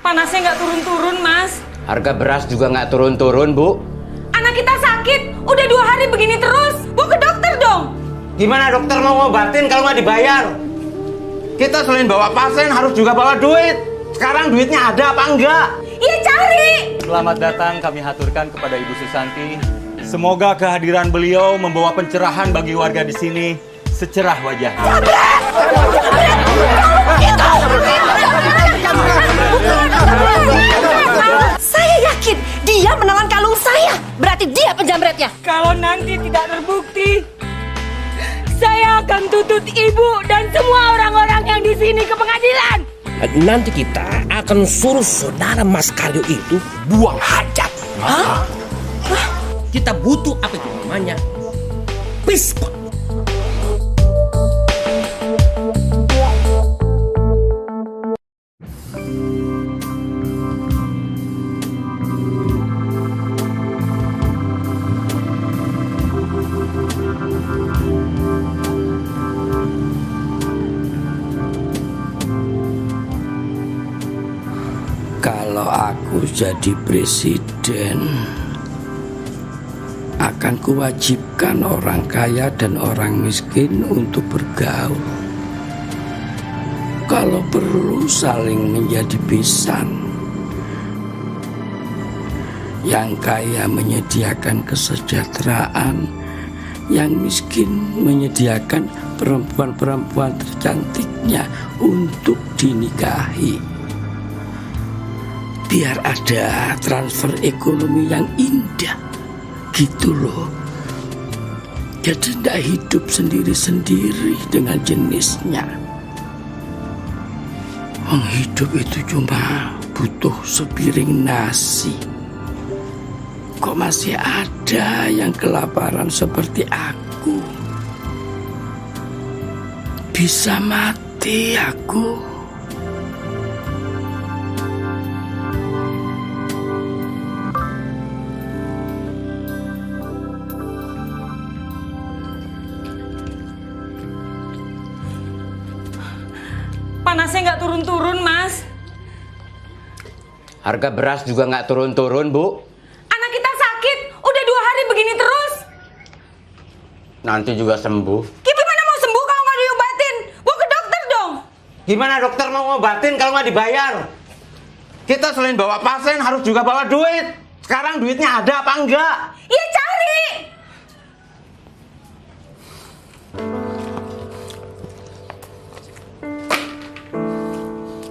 Panasnya nggak turun-turun, Mas. Harga beras juga nggak turun-turun, Bu. Anak kita sakit, udah 2 hari begini terus. Bawa ke dokter dong. Gimana dokter mau ngobatin kalau nggak dibayar? Kita selain bawa pasien harus juga bawa duit. Sekarang duitnya ada apa enggak? Iya, cari. Selamat datang kami haturkan kepada Ibu Susanti. Semoga kehadiran beliau membawa pencerahan bagi warga di sini secerah wajahnya. Saya yakin dia menelan kalung saya. Berarti dia penjamretnya. Kalau nanti tidak terbukti, saya akan tuntut ibu dan semua orang-orang yang di sini ke pengadilan. Nanti kita akan suruh saudara Mas Karyo itu buang hajat. Hah? Kita butuh apa itu namanya? Pispot. Kalau aku jadi presiden, akan kuwajibkan orang kaya dan orang miskin untuk bergaul. Kalau perlu saling menjadi pisan. Yang kaya menyediakan kesejahteraan, yang miskin menyediakan perempuan-perempuan tercantiknya untuk dinikahi. Biar ada transfer ekonomi yang indah, gitu loh. Jadi tidak hidup sendiri-sendiri dengan jenisnya. Hidup itu cuma butuh sepiring nasi. Kok masih ada yang kelaparan seperti aku? Bisa mati aku. Panasnya nggak turun-turun, Mas. Harga beras juga nggak turun-turun, Bu. Anak kita sakit, udah 2 hari begini terus. Nanti juga sembuh. Gimana mau sembuh kalau nggak diobatin? Bawa ke dokter dong. Gimana dokter mau ngobatin kalau nggak dibayar? Kita selain bawa pasien harus juga bawa duit. Sekarang duitnya ada apa enggak? Iya, cari.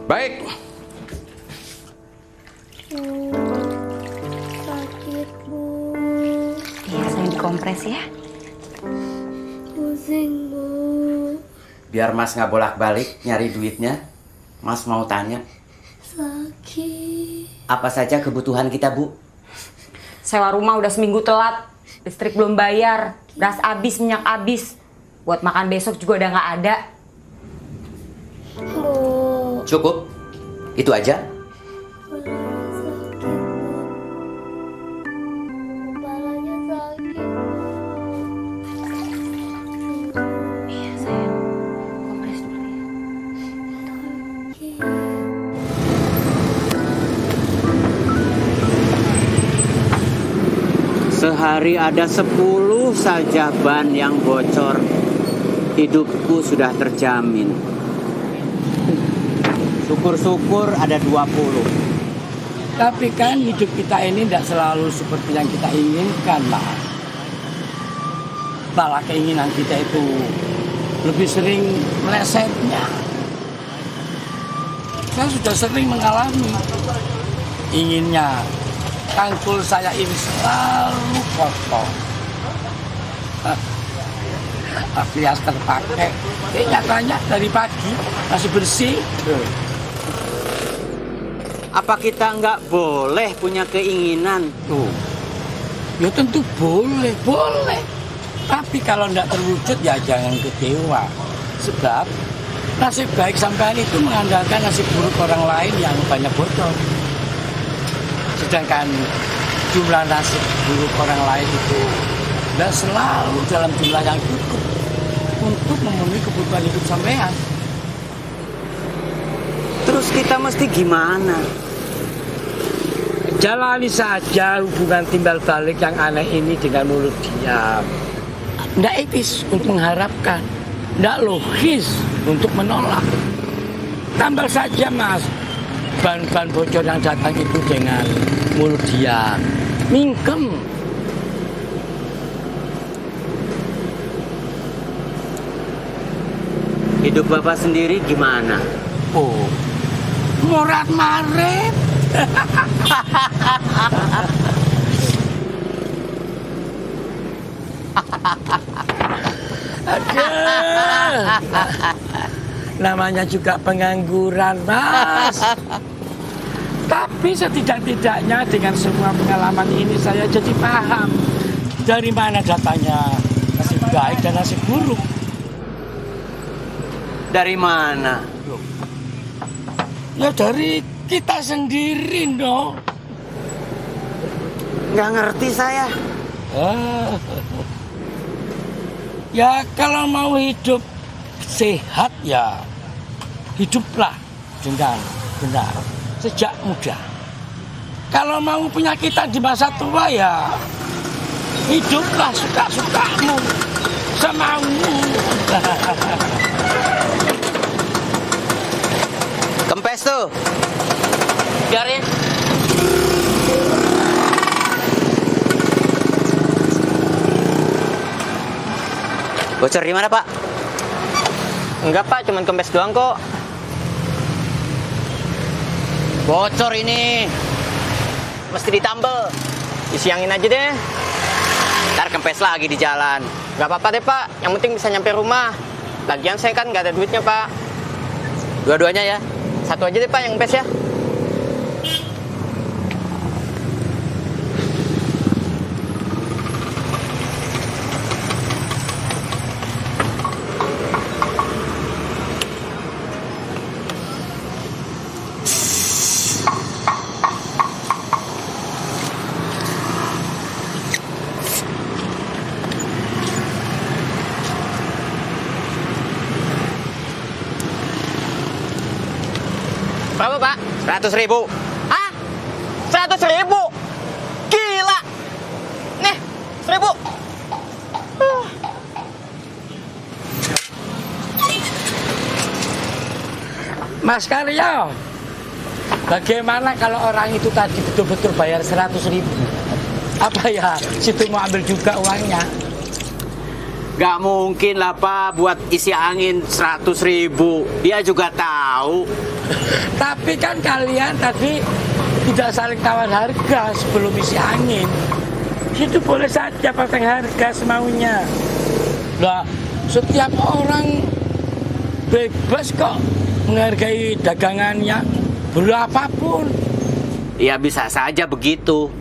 Baik. Sakit, Bu. Iya, saya dikompres ya. Pusing, Bu. Biar Mas nggak bolak-balik nyari duitnya, Mas mau tanya, Sakit. apa saja kebutuhan kita, Bu? Sewa rumah udah seminggu telat. Listrik belum bayar. Beras habis, minyak habis. Buat makan besok juga udah nggak ada. Bu. Cukup? Itu aja? Kepalanya sakit, Bu. Kepalanya sakit. Iya, sayang. Kompres dulu ya. Sehari ada 10 saja ban yang bocor. Hidupku sudah terjamin. Syukur-syukur ada 20. Tapi kan hidup kita ini tidak selalu seperti yang kita inginkan, Mas. Malah keinginan kita itu lebih sering melesetnya. Saya sudah sering mengalami. Inginnya tangkul saya ini selalu kotor. Alias terpakai. Nyatanya dari pagi masih bersih. Apa kita nggak boleh punya keinginan? Tuh. Ya tentu boleh, boleh. Tapi kalau tidak terwujud ya jangan kecewa. Sebab nasib baik sampean itu mengandalkan nasib buruk orang lain yang banyak bocor. Sedangkan jumlah nasib buruk orang lain itu tidak selalu dalam jumlah yang cukup untuk memenuhi kebutuhan hidup sampean. Terus kita mesti gimana? Jalani saja hubungan timbal balik yang aneh ini dengan mulut diam. Nggak etis untuk mengharapkan, nggak logis untuk menolak. Tambal saja mas, ban-ban bocor yang datang itu dengan mulut diam, mingkem. Hidup Bapak sendiri gimana? Oh, morat marit. Aduh. Namanya juga pengangguran, Mas. Tapi setidak-tidaknya dengan semua pengalaman ini saya jadi paham dari mana datanya nasib baik dan nasib buruk. Dari mana? Ya dari kita sendiri, no. Nggak ngerti saya. Ya kalau mau hidup sehat ya hiduplah dengan benar sejak muda. Kalau mau penyakitan di masa tua ya hiduplah suka-sukamu, semaumu. Kempes tuh. Biarin. Bocor di mana, Pak? Enggak Pak, cuman kempes doang kok. Bocor ini. Mesti ditambel. Disiangin aja deh. Ntar kempes lagi di jalan. Gak apa-apa deh Pak, yang penting bisa nyampe rumah. Lagian saya kan gak ada duitnya Pak. Dua-duanya ya. Satu aja deh Pak yang kempes ya. Berapa Pak? 100.000. Hah? 100.000? Gila! Nih, 1.000. Mas Karyo, bagaimana kalau orang itu tadi betul-betul bayar 100.000? Apa ya, situ mau ambil juga uangnya? Gak mungkin lah Pak buat isi angin 100.000. Dia juga tahu. Tapi kan kalian tadi tidak saling tawar harga sebelum isi angin. Itu boleh saja pasang harga semaunya. Nah, setiap orang bebas kok menghargai dagangannya berapapun. Ya bisa saja begitu.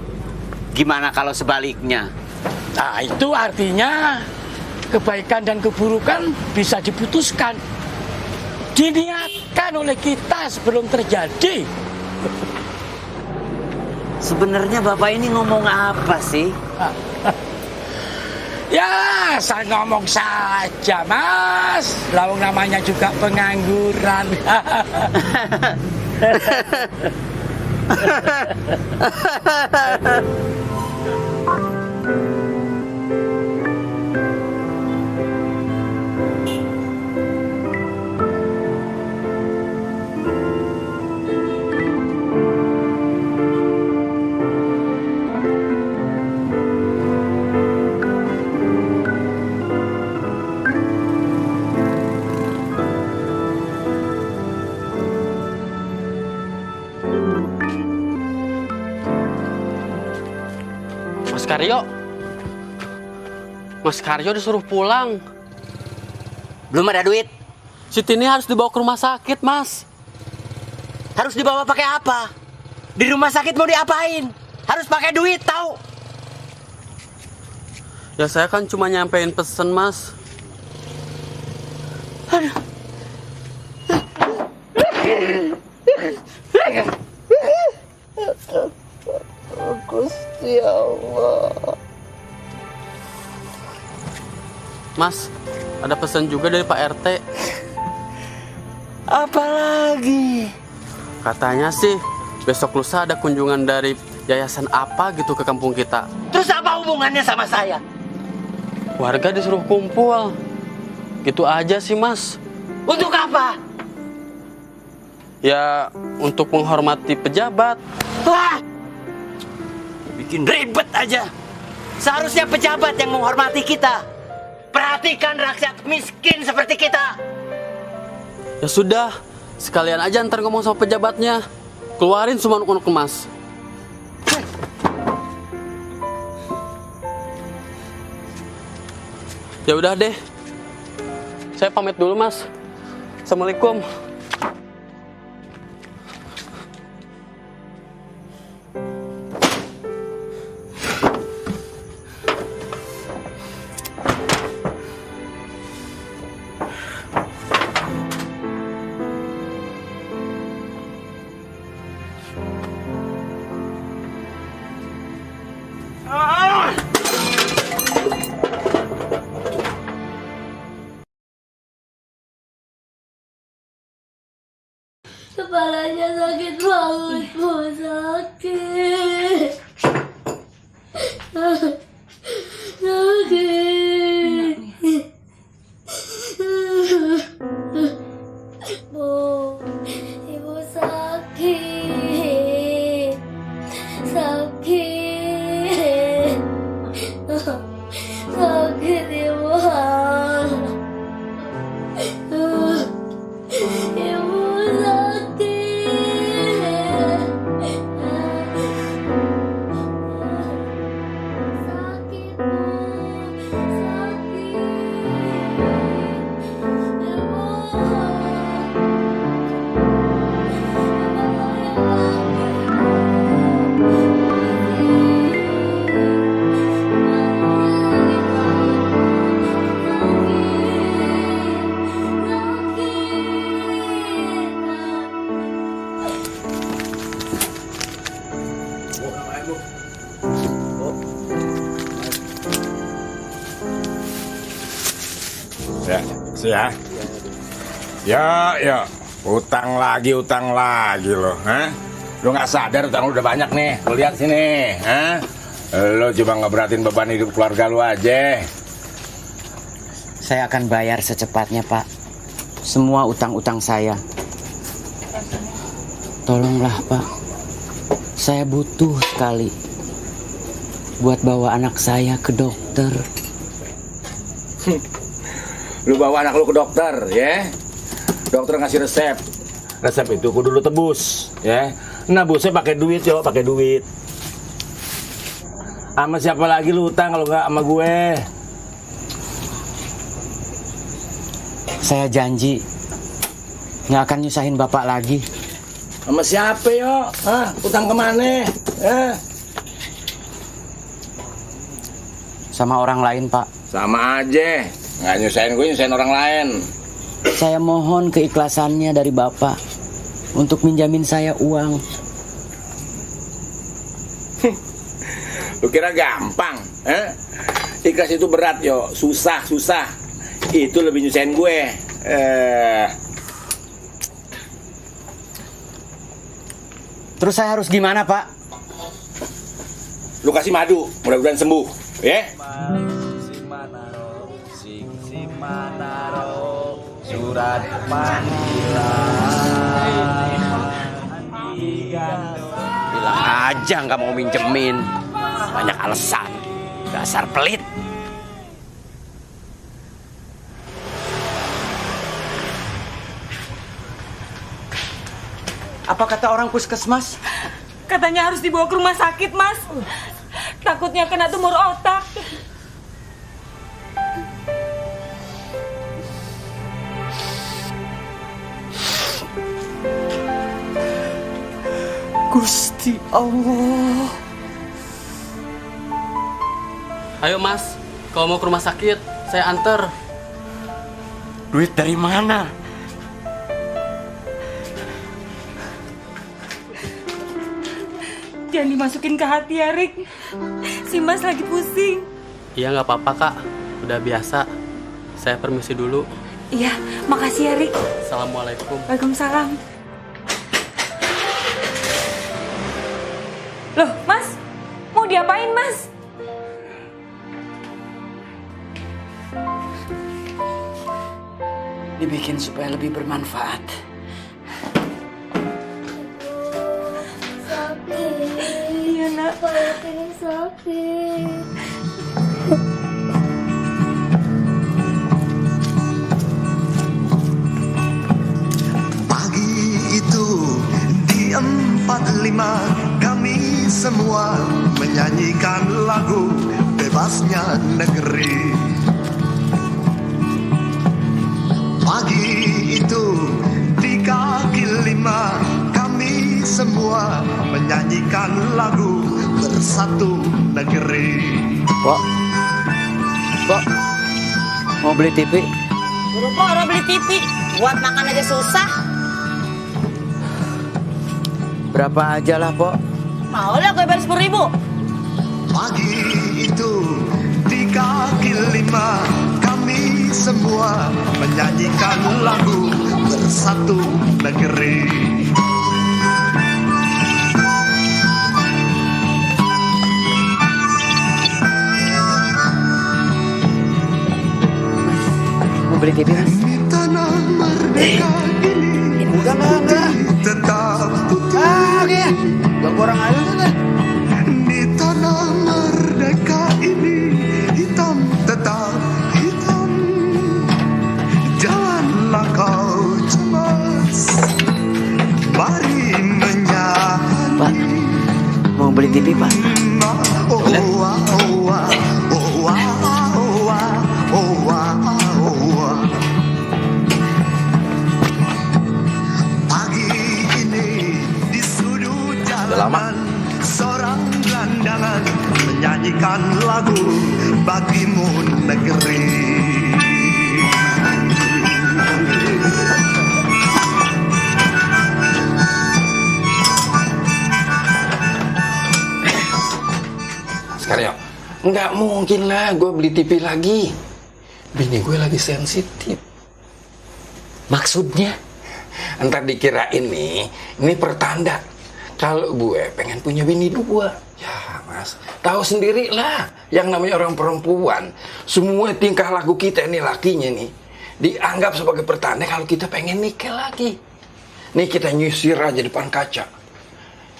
Gimana kalau sebaliknya? Nah, itu artinya kebaikan dan keburukan bisa diputuskan, diniatkan oleh kita sebelum terjadi. Sebenarnya Bapak ini ngomong apa sih? Ya, saya ngomong saja, Mas. Lawang namanya juga pengangguran. Mas Karyo disuruh pulang. Belum ada duit. Si Tini harus dibawa ke rumah sakit, Mas. Harus dibawa pakai apa? Di rumah sakit mau diapain? Harus pakai duit, tahu? Ya saya kan cuma nyampein pesen, Mas. Gusti Allah. Mas, ada pesan juga dari Pak RT. Apalagi? Katanya sih besok lusa ada kunjungan dari yayasan apa gitu ke kampung kita. Terus apa hubungannya sama saya? Warga disuruh kumpul. Gitu aja sih, Mas. Untuk apa? Ya, untuk menghormati pejabat. Wah! Bikin ribet aja. Seharusnya pejabat yang menghormati kita. Perhatikan rakyat miskin seperti kita. Ya sudah, sekalian aja ntar ngomong sama pejabatnya. Keluarin semua unek-unek Mas. Ya udah deh. Saya pamit dulu, Mas. Assalamualaikum. Kepalanya sakit banget, Bu. Sakit. Sakit. Bu, Ibu sakit. Sakit. Sakit, Ibu. Ibu Ya, ya, utang lagi loh, ha? Lu nggak sadar utang lu udah banyak nih, lu lihat sini, ha? Lu coba ngeberatin beban hidup keluarga lu aja. Saya akan bayar secepatnya, Pak. Semua utang-utang saya. Tolonglah, Pak. Saya butuh sekali buat bawa anak saya ke dokter. Lu bawa anak lu ke dokter, ya? Dokter ngasih resep. Resep itu kudu lu tebus, ya? Nabusnya pakai duit, yo, pakai duit. Sama siapa lagi lu utang kalau nggak sama gue? Saya janji nggak akan nyusahin Bapak lagi. Sama siapa, yo? Hah? Utang kemana? Sama orang lain, Pak. Sama aja. Nggak nyusahin gue, nyusahin orang lain. Saya mohon keikhlasannya dari Bapak untuk minjamin saya uang. Lu kira gampang? Ikhlas itu berat, yo. Susah. Itu lebih nyusahin gue. Terus saya harus gimana, Pak? Lu kasih madu, mudah-mudahan sembuh, ya? Surat Bilang aja nggak mau minjemin. Banyak alasan. Dasar pelit. Apa kata orang puskesmas? Katanya harus dibawa ke rumah sakit, Mas. Takutnya kena tumor otak. Gusti Allah. Ayo, Mas. Kalau mau ke rumah sakit, saya anter. Duit dari mana? Jangan dimasukin ke hati ya, Rik. Si Mas lagi pusing. Iya, nggak apa-apa, Kak. Udah biasa. Saya permisi dulu. Iya, makasih ya, Rik. Assalamualaikum. Waalaikumsalam. Loh, Mas, mau diapain, Mas? Dibikin supaya lebih bermanfaat. Sakit. Iya, Nak. Perut ini sakit. Pagi itu di 45 kami semua menyanyikan lagu Bebasnya Negeri. Pagi itu di kaki 5 kami semua menyanyikan lagu Bersatu Negeri. Pok, mau beli TV? Buru-buru beli TV, buat makan aja susah. Berapa aja lah, Pok? Mau lah gue bayar 10.000. Pagi itu di kaki 5 kami semua menyanyikan lagu Bersatu Negeri. Mau beli TV, Mas? Di tanah merdeka ini Enggak. tetap Gak kurang aja kan? di tanah merdeka ini hitam tetap hitam. Janganlah kau cemas, mari menyanyi. Pak, mau beli TV, Pak? Oh, wah, oh, wah, oh, wah, oh, wah, oh, wah, oh, wah. Pagi ini di sudut jalanan seorang gelandangan menyanyikan lagu Bagimu Negeri. Sekarang nggak mungkin lah gue beli TV lagi. Bini gue lagi sensitif. Maksudnya? Entar dikira ini pertanda kalau gue pengen punya bini 2. Ya mas, tahu sendiri lah yang namanya orang perempuan. Semua tingkah laku kita ini lakinya nih dianggap sebagai pertanda kalau kita pengen nikah lagi. Nih kita nyisir aja depan kaca,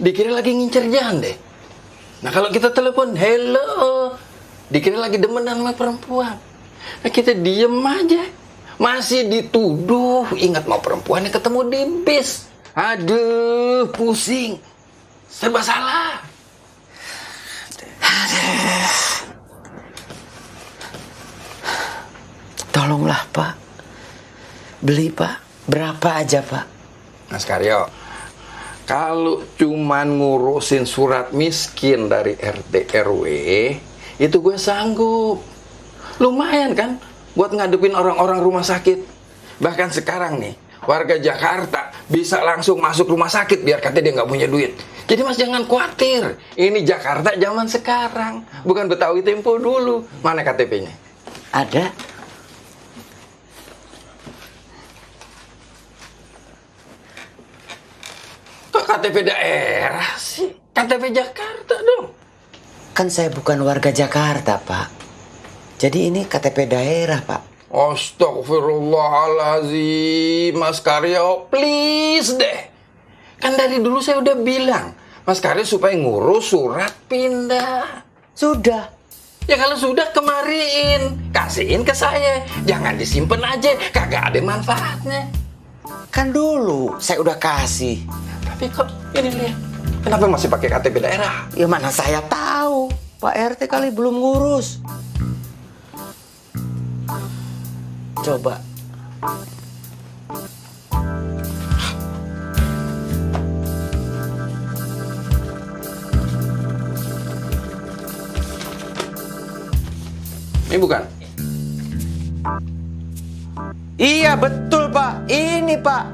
dikira lagi ngincer jande. Nah kalau kita telepon, hello, dikira lagi demenan sama perempuan. Nah kita diem aja, masih dituduh. Ingat mau perempuannya ketemu di bis. Aduh, pusing, serba salah. Tolonglah, Pak. Beli, Pak. Berapa aja, Pak? Mas Karyo, kalau cuman ngurusin surat miskin dari RT RW, itu gue sanggup. Lumayan kan buat ngadepin orang-orang rumah sakit. Bahkan sekarang nih, warga Jakarta bisa langsung masuk rumah sakit biar katanya dia nggak punya duit. Jadi mas jangan khawatir. Ini Jakarta zaman sekarang, bukan Betawi Tempo dulu. Mana KTP-nya? Ada. Kok KTP daerah sih? KTP Jakarta dong. Kan saya bukan warga Jakarta, Pak. Jadi ini KTP daerah, Pak. Astagfirullahaladzim, Mas Karyo, please deh. Kan dari dulu saya udah bilang, Mas Karyo supaya ngurus surat pindah. Sudah. Ya kalau sudah kemariin, kasihin ke saya. Jangan disimpan aja, kagak ada manfaatnya. Kan dulu saya udah kasih. Tapi kok ini lihat, kenapa masih pakai KTP daerah? Ya mana saya tahu. Pak RT kali belum ngurus. Coba. Ini bukan? Iya betul, Pak. Ini, Pak.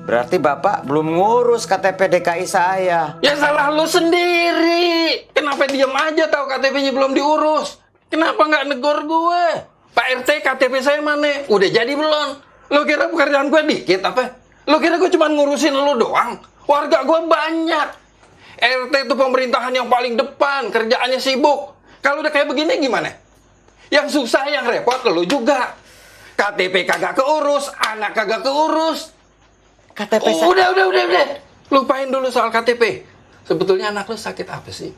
Berarti Bapak belum ngurus KTP DKI saya. Ya salah lu sendiri. Kenapa diam aja tahu KTP-nya belum diurus? Kenapa nggak negor gue? Pak RT, KTP saya mana? Udah jadi belum? Lo kira pekerjaan gue dikit apa? Lo kira gue cuma ngurusin lo doang? Warga gue banyak. RT itu pemerintahan yang paling depan, kerjaannya sibuk. Kalau udah kayak begini gimana? Yang susah, yang repot lu juga. KTP kagak keurus, anak kagak keurus. KTP Udah. Lupain dulu soal KTP. Sebetulnya anak lu sakit apa sih?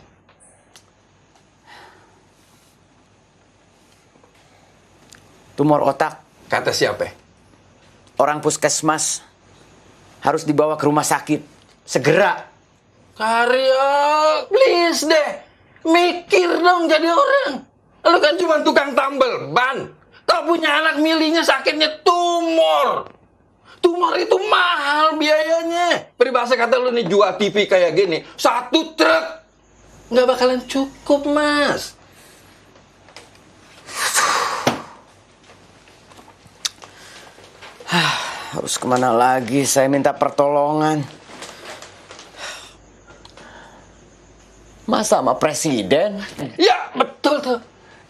Tumor otak. Kata siapa? Orang puskesmas harus dibawa ke rumah sakit segera. Karya, please deh. Mikir dong jadi orang. Lu kan cuma tukang tambel ban. Tak punya anak milihnya sakitnya tumor. Tumor itu mahal biayanya. Peribahasa kata lu nih jual TV kayak gini, 1 truk nggak bakalan cukup, Mas. Harus kemana lagi saya minta pertolongan? Masa sama presiden? Ya, betul tuh.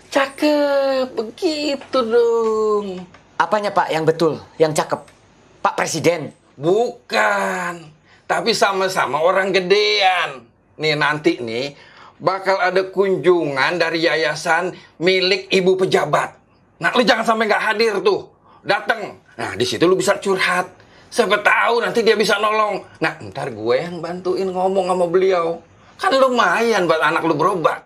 Cakep, begitu dong. Apanya Pak yang betul, yang cakep? Pak Presiden? Bukan, tapi sama-sama orang gedean. Nih nanti nih, bakal ada kunjungan dari yayasan milik ibu pejabat. Nah, lu jangan sampai nggak hadir tuh. Dateng. Nah, di situ lu bisa curhat. Siapa tahu nanti dia bisa nolong. Nah, ntar gue yang bantuin ngomong sama beliau. Kan lumayan buat anak lu berobat.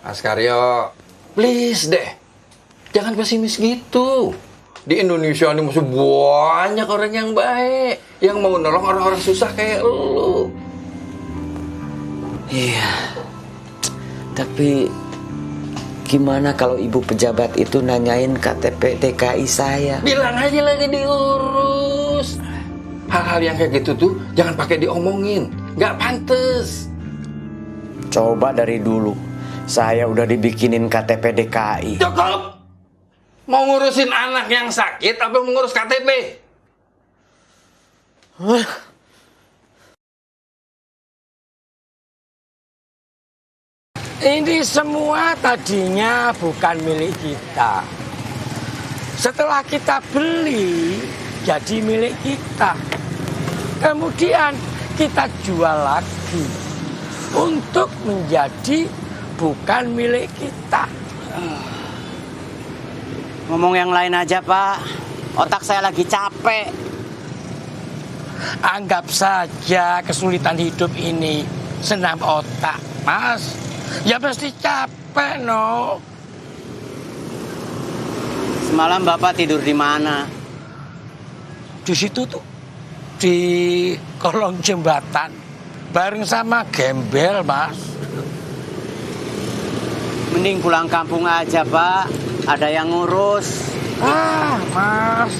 Mas Karyo, please deh. Jangan pesimis gitu. Di Indonesia ini masih banyak orang yang baik. Yang mau nolong orang-orang susah kayak lu. Iya. Tapi gimana kalau ibu pejabat itu nanyain KTP DKI saya? Bilang aja lagi diurus. Hal-hal yang kayak gitu tuh jangan pakai diomongin. Nggak pantes. Coba dari dulu saya udah dibikinin KTP DKI. Cukup. Mau ngurusin anak yang sakit apa mau ngurus KTP? Ini semua tadinya bukan milik kita. Setelah kita beli, jadi milik kita. Kemudian kita jual lagi untuk menjadi bukan milik kita. Ngomong yang lain aja Pak. Otak saya lagi capek. Anggap saja kesulitan hidup ini senam otak, Mas. Ya pasti capek, no. Semalam Bapak tidur di mana? Di situ tuh, di kolong jembatan, bareng sama gembel, Mas. Mending pulang kampung aja, Pak. Ada yang ngurus. Ah, Mas.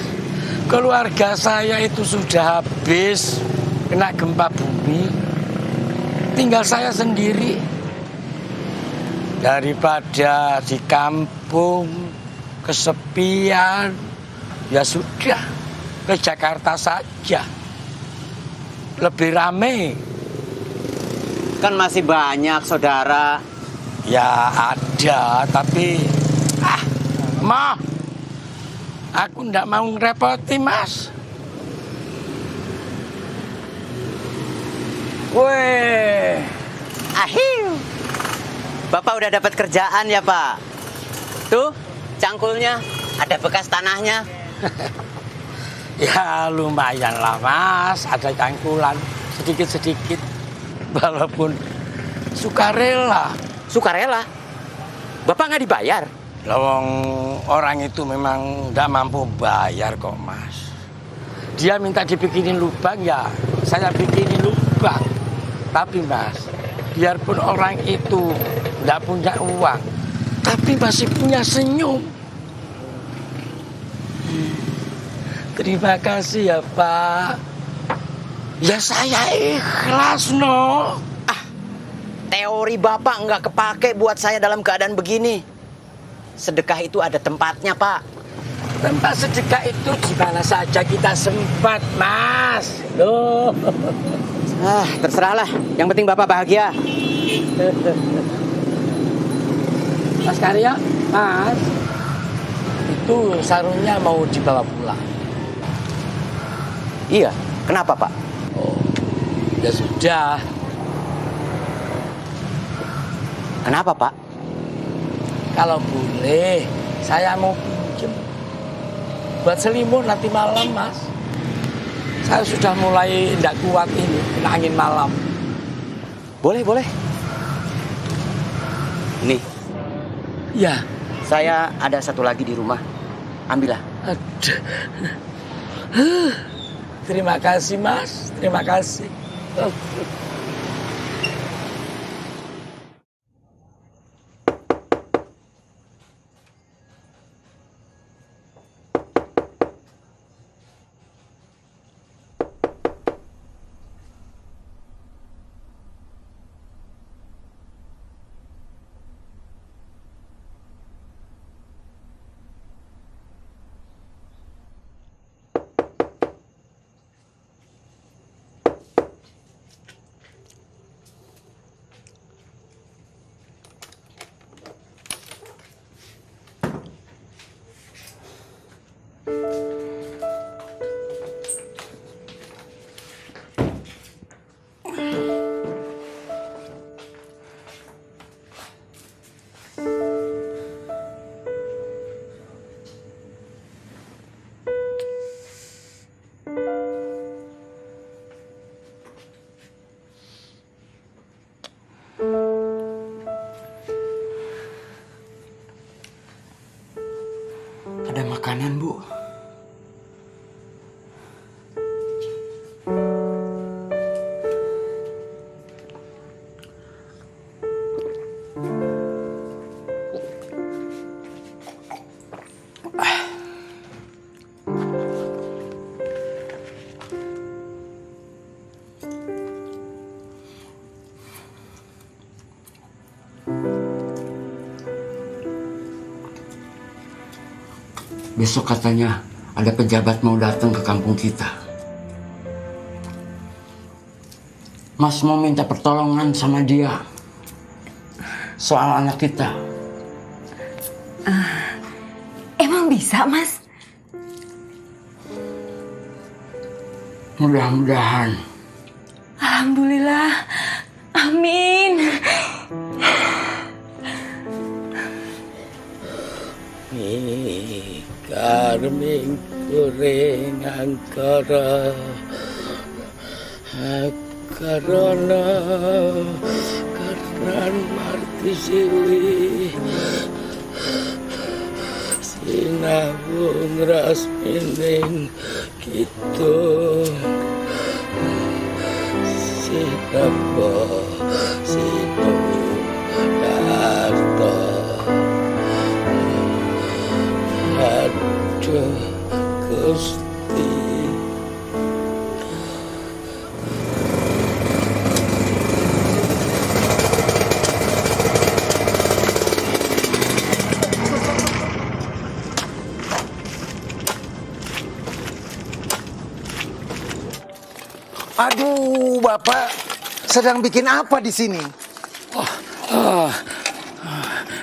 Keluarga saya itu sudah habis kena gempa bumi. Tinggal saya sendiri. Daripada di kampung kesepian, ya sudah ke Jakarta saja. Lebih rame. Kan masih banyak saudara. Ya ada, tapi Ma, aku ndak mau ngerepoti, Mas. Weh, ahiu. Bapak udah dapat kerjaan ya, Pak? Tuh, cangkulnya ada bekas tanahnya. Ya lumayan lah, Mas. Ada cangkulan sedikit-sedikit. Walaupun sukarela. Sukarela? Bapak nggak dibayar? Lawang orang itu memang nggak mampu bayar kok, Mas. Dia minta dibikinin lubang, ya saya bikinin lubang. Tapi Mas, biarpun orang itu nggak punya uang, tapi masih punya senyum. Terima kasih ya Pak. Ya saya ikhlas, no. Teori Bapak nggak kepake buat saya dalam keadaan begini. Sedekah itu ada tempatnya, Pak. Tempat sedekah itu di mana saja kita sempat, Mas. Loh. Terserahlah. Yang penting Bapak bahagia. Mas Karyo, Mas. Itu sarungnya mau dibawa pulang. Iya. Kenapa, Pak? Oh, ya sudah. Kenapa, Pak? Kalau boleh, saya mau pinjem buat selimut nanti malam, Mas. Saya sudah mulai tidak kuat ini, kena angin malam. Boleh, boleh. Nih, Ya, saya ada satu lagi di rumah. Ambillah. aduh. Terima kasih, Mas. Terima kasih. Ada makanan, Bu. Besok katanya ada pejabat mau datang ke kampung kita. Mas mau minta pertolongan sama dia soal anak kita. Emang bisa, Mas? Mudah-mudahan. Alhamdulillah. Amin. Karming goreng angkara karena marti sili sinabung ras mining gitu sinabo sinu darto. Aduh, Gusti. Aduh, Bapak sedang bikin apa di sini?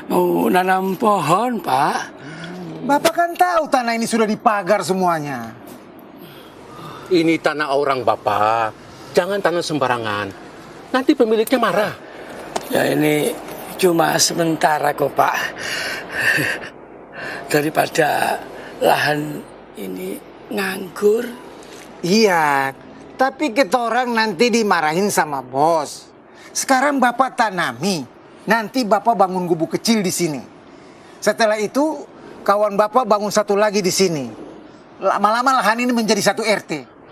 Mau nanam pohon, Pak. Bapak kan tahu tanah ini sudah dipagar semuanya. Ini tanah orang, Bapak. Jangan tanam sembarangan. Nanti pemiliknya marah. Ya ini cuma sementara kok, Pak. Daripada lahan ini nganggur. Iya, tapi kita orang nanti dimarahin sama bos. Sekarang Bapak tanami, nanti Bapak bangun gubuk kecil di sini. Setelah itu kawan Bapak bangun satu lagi di sini. Lama-lama lahan ini menjadi satu RT.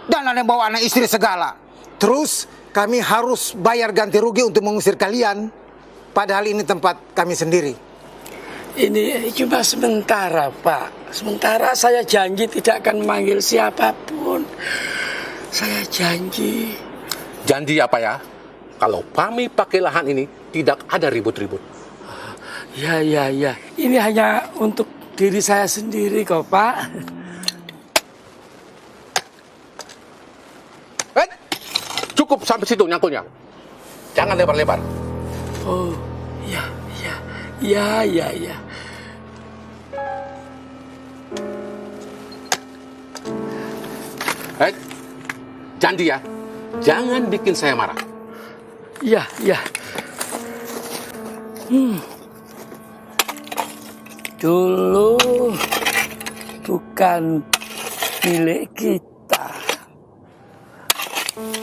Dan ada yang bawa anak istri segala. Terus kami harus bayar ganti rugi untuk mengusir kalian. Padahal ini tempat kami sendiri. Ini cuma sementara, Pak. Sementara saya janji tidak akan memanggil siapapun. Saya janji. Janji apa ya? Kalau kami pakai lahan ini, tidak ada ribut-ribut. Ya. Ini hanya untuk diri saya sendiri kok, Pak. Cukup sampai situ nyangkulnya. Jangan lebar-lebar. Oh, ya. Janji ya, jangan bikin saya marah. Iya, iya. Dulu bukan milik kita,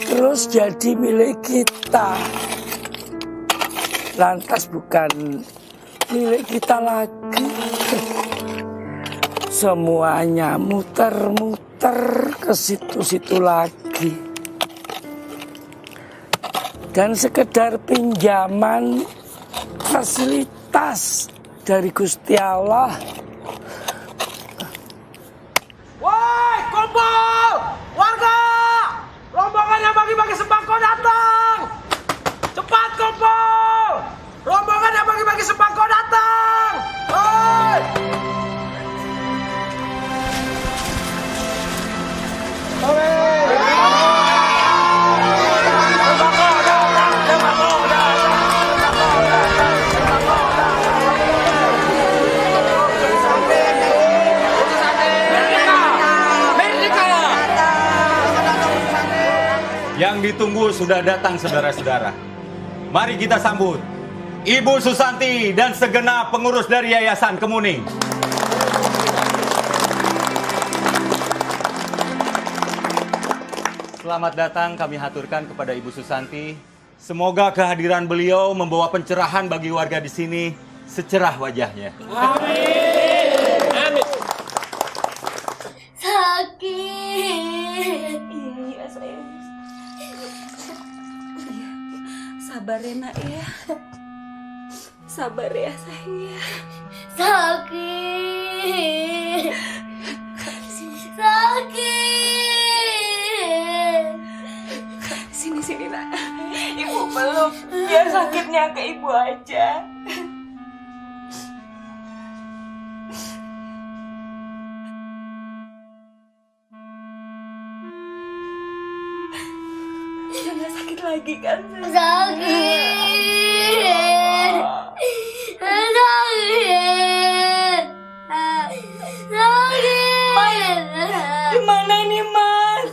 terus jadi milik kita, lantas bukan milik kita lagi. Semuanya muter-muter ke situ-situ lagi. Dan sekedar pinjaman fasilitas dari Gusti Allah. Woi, kumpul! Warga! Rombongan yang bagi-bagi sembako datang! Cepat kumpul! Rombongan yang bagi-bagi sembako datang! Woi! Yang ditunggu sudah datang, saudara-saudara. Mari kita sambut Ibu Susanti dan segenap pengurus dari Yayasan Kemuning. Selamat datang kami haturkan kepada Ibu Susanti. Semoga kehadiran beliau membawa pencerahan bagi warga di sini secerah wajahnya. Amin. Amin. Sakit. Iya, sayang. Sabar ya, Nak ya. Sabar ya, sayang ya. Sakit. Sakit. Sini, Nak. Ibu peluk. Biar sakitnya ke ibu aja. Jangan sakit lagi kan? Sakit. Sakit. Sakit. Gimana ini, Mas?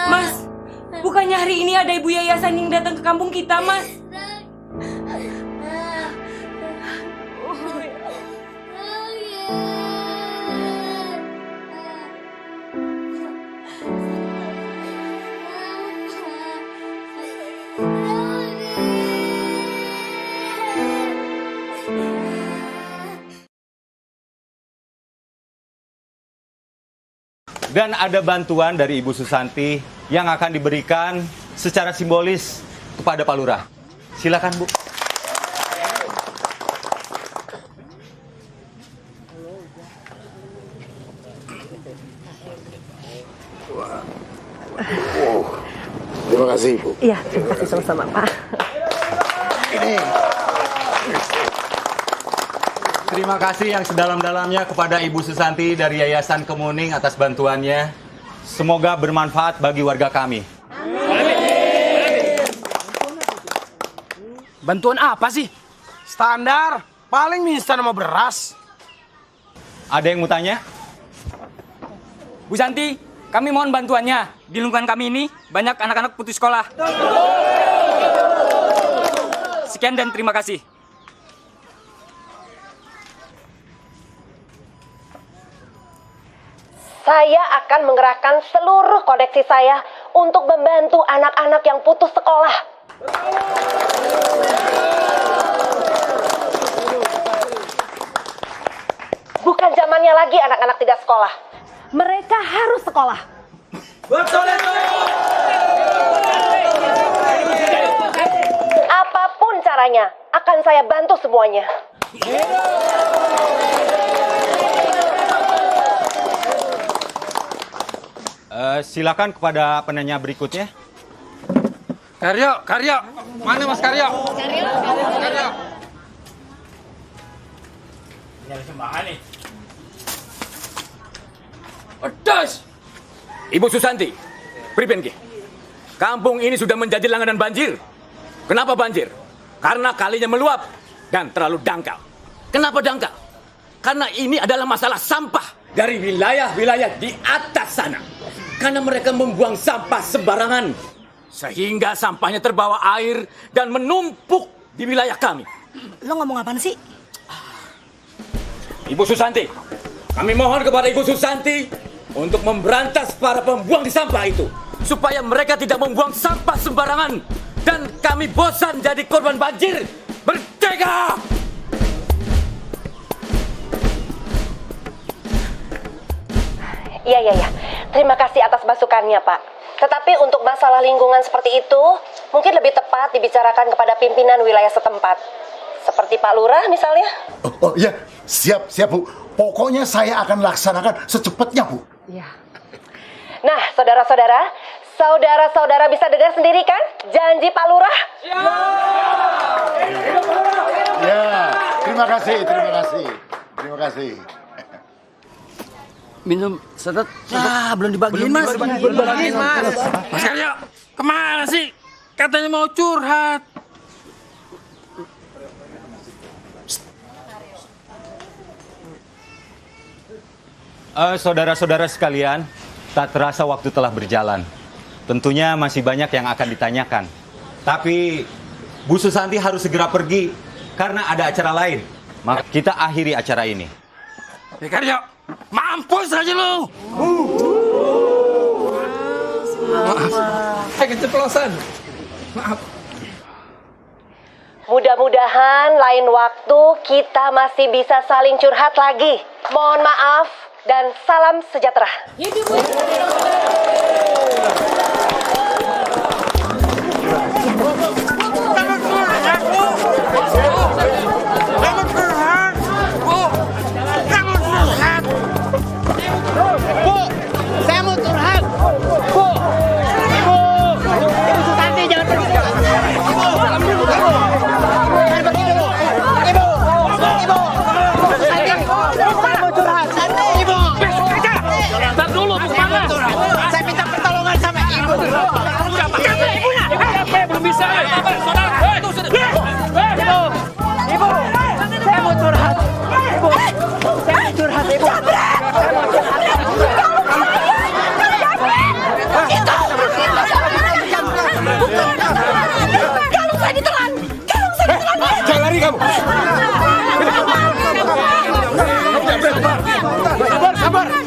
Mas, bukannya hari ini ada ibu yayasan yang datang ke kampung kita, Mas? Dan ada bantuan dari Ibu Susanti yang akan diberikan secara simbolis kepada Pak Lurah. Silakan, Bu. Terima kasih, Bu. Iya, terima kasih sama-sama, Pak. Terima kasih yang sedalam-dalamnya kepada Ibu Susanti dari Yayasan Kemuning atas bantuannya. Semoga bermanfaat bagi warga kami. Bantuan apa sih? Standar, paling mie instan sama beras. Ada yang mau tanya? Bu Santi, kami mohon bantuannya. Di lingkungan kami ini banyak anak-anak putus sekolah. Sekian dan terima kasih. Saya akan mengerahkan seluruh koneksi saya untuk membantu anak-anak yang putus sekolah. Bukan zamannya lagi anak-anak tidak sekolah. Mereka harus sekolah. Betul itu. Apapun caranya, akan saya bantu semuanya. Silakan kepada penanya berikutnya. Karyo. Mana Mas Karyo? Karyo. Nyari sembahan nih. Pedas. Ibu Susanti, priben ki? kampung ini sudah menjadi langganan banjir. Kenapa banjir? Karena kalinya meluap dan terlalu dangkal. Kenapa dangkal? Karena ini adalah masalah sampah dari wilayah-wilayah di atas sana. Karena mereka membuang sampah sembarangan. Sehingga sampahnya terbawa air dan menumpuk di wilayah kami. Lo ngomong apaan sih? Ibu Susanti, kami mohon kepada Ibu Susanti untuk memberantas para pembuang di sampah itu. Supaya mereka tidak membuang sampah sembarangan. Dan kami bosan jadi korban banjir. Merdeka! Iya. Terima kasih atas masukannya, Pak. Tetapi untuk masalah lingkungan seperti itu, mungkin lebih tepat dibicarakan kepada pimpinan wilayah setempat. Seperti Pak Lurah misalnya. Oh iya, siap Bu. Pokoknya saya akan laksanakan secepatnya, Bu. Iya. Nah, saudara-saudara bisa dengar sendiri kan janji Pak Lurah? Ya, terima kasih. Minum sedet. Belum dibagiin, Mas. Belum dibagiin, Mas. Mas Karyo, kemana sih? Katanya mau curhat. Saudara-saudara sekalian, tak terasa waktu telah berjalan. Tentunya masih banyak yang akan ditanyakan. Tapi Bu Susanti harus segera pergi karena ada acara lain. Maka kita akhiri acara ini. Karyo, mampus aja lu. Maaf, keceplosan. Maaf. Mudah-mudahan lain waktu kita masih bisa saling curhat lagi. Mohon maaf dan salam sejahtera.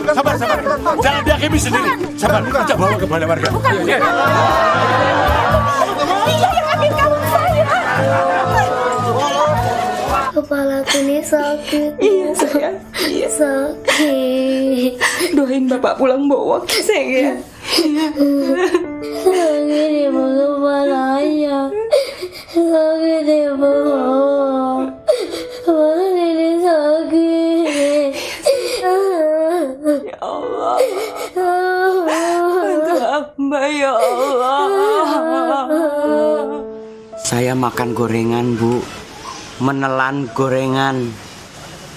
Sabar. Jangan dihakimi sendiri. Sabar, kita bawa ke balai warga. Kepalaku ini sakit. Iya sayang. Iya. Sakit. Doain bapak pulang bawa sayang ya. Sakit ibu kepalanya. Sakit ibu. Kepala ini sakit. Ya Allah. Bantu hamba ya Allah. Saya makan gorengan, Bu. Menelan gorengan.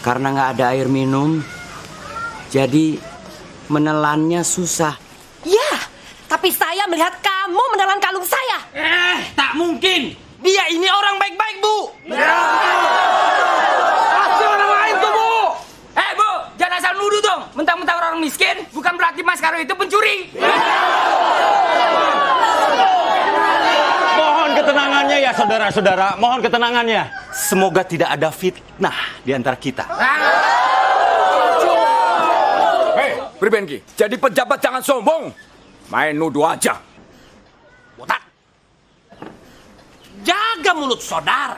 Karena nggak ada air minum. Jadi menelannya susah. Ya, tapi saya melihat kamu menelan kalung saya. Tak mungkin. Dia ini orang baik-baik, Bu. Pasti orang lain tuh, Bu. Bu, jangan asal nuduh dong. Mentang-mentang orang miskin, bukan berarti Mas Karo itu pencuri. Mohon ketenangannya ya saudara-saudara, mohon ketenangannya. Semoga tidak ada fitnah di antara kita. Hei, Pribenki, jadi pejabat jangan sombong. Main nuduh aja. Botak. Jaga mulut saudara.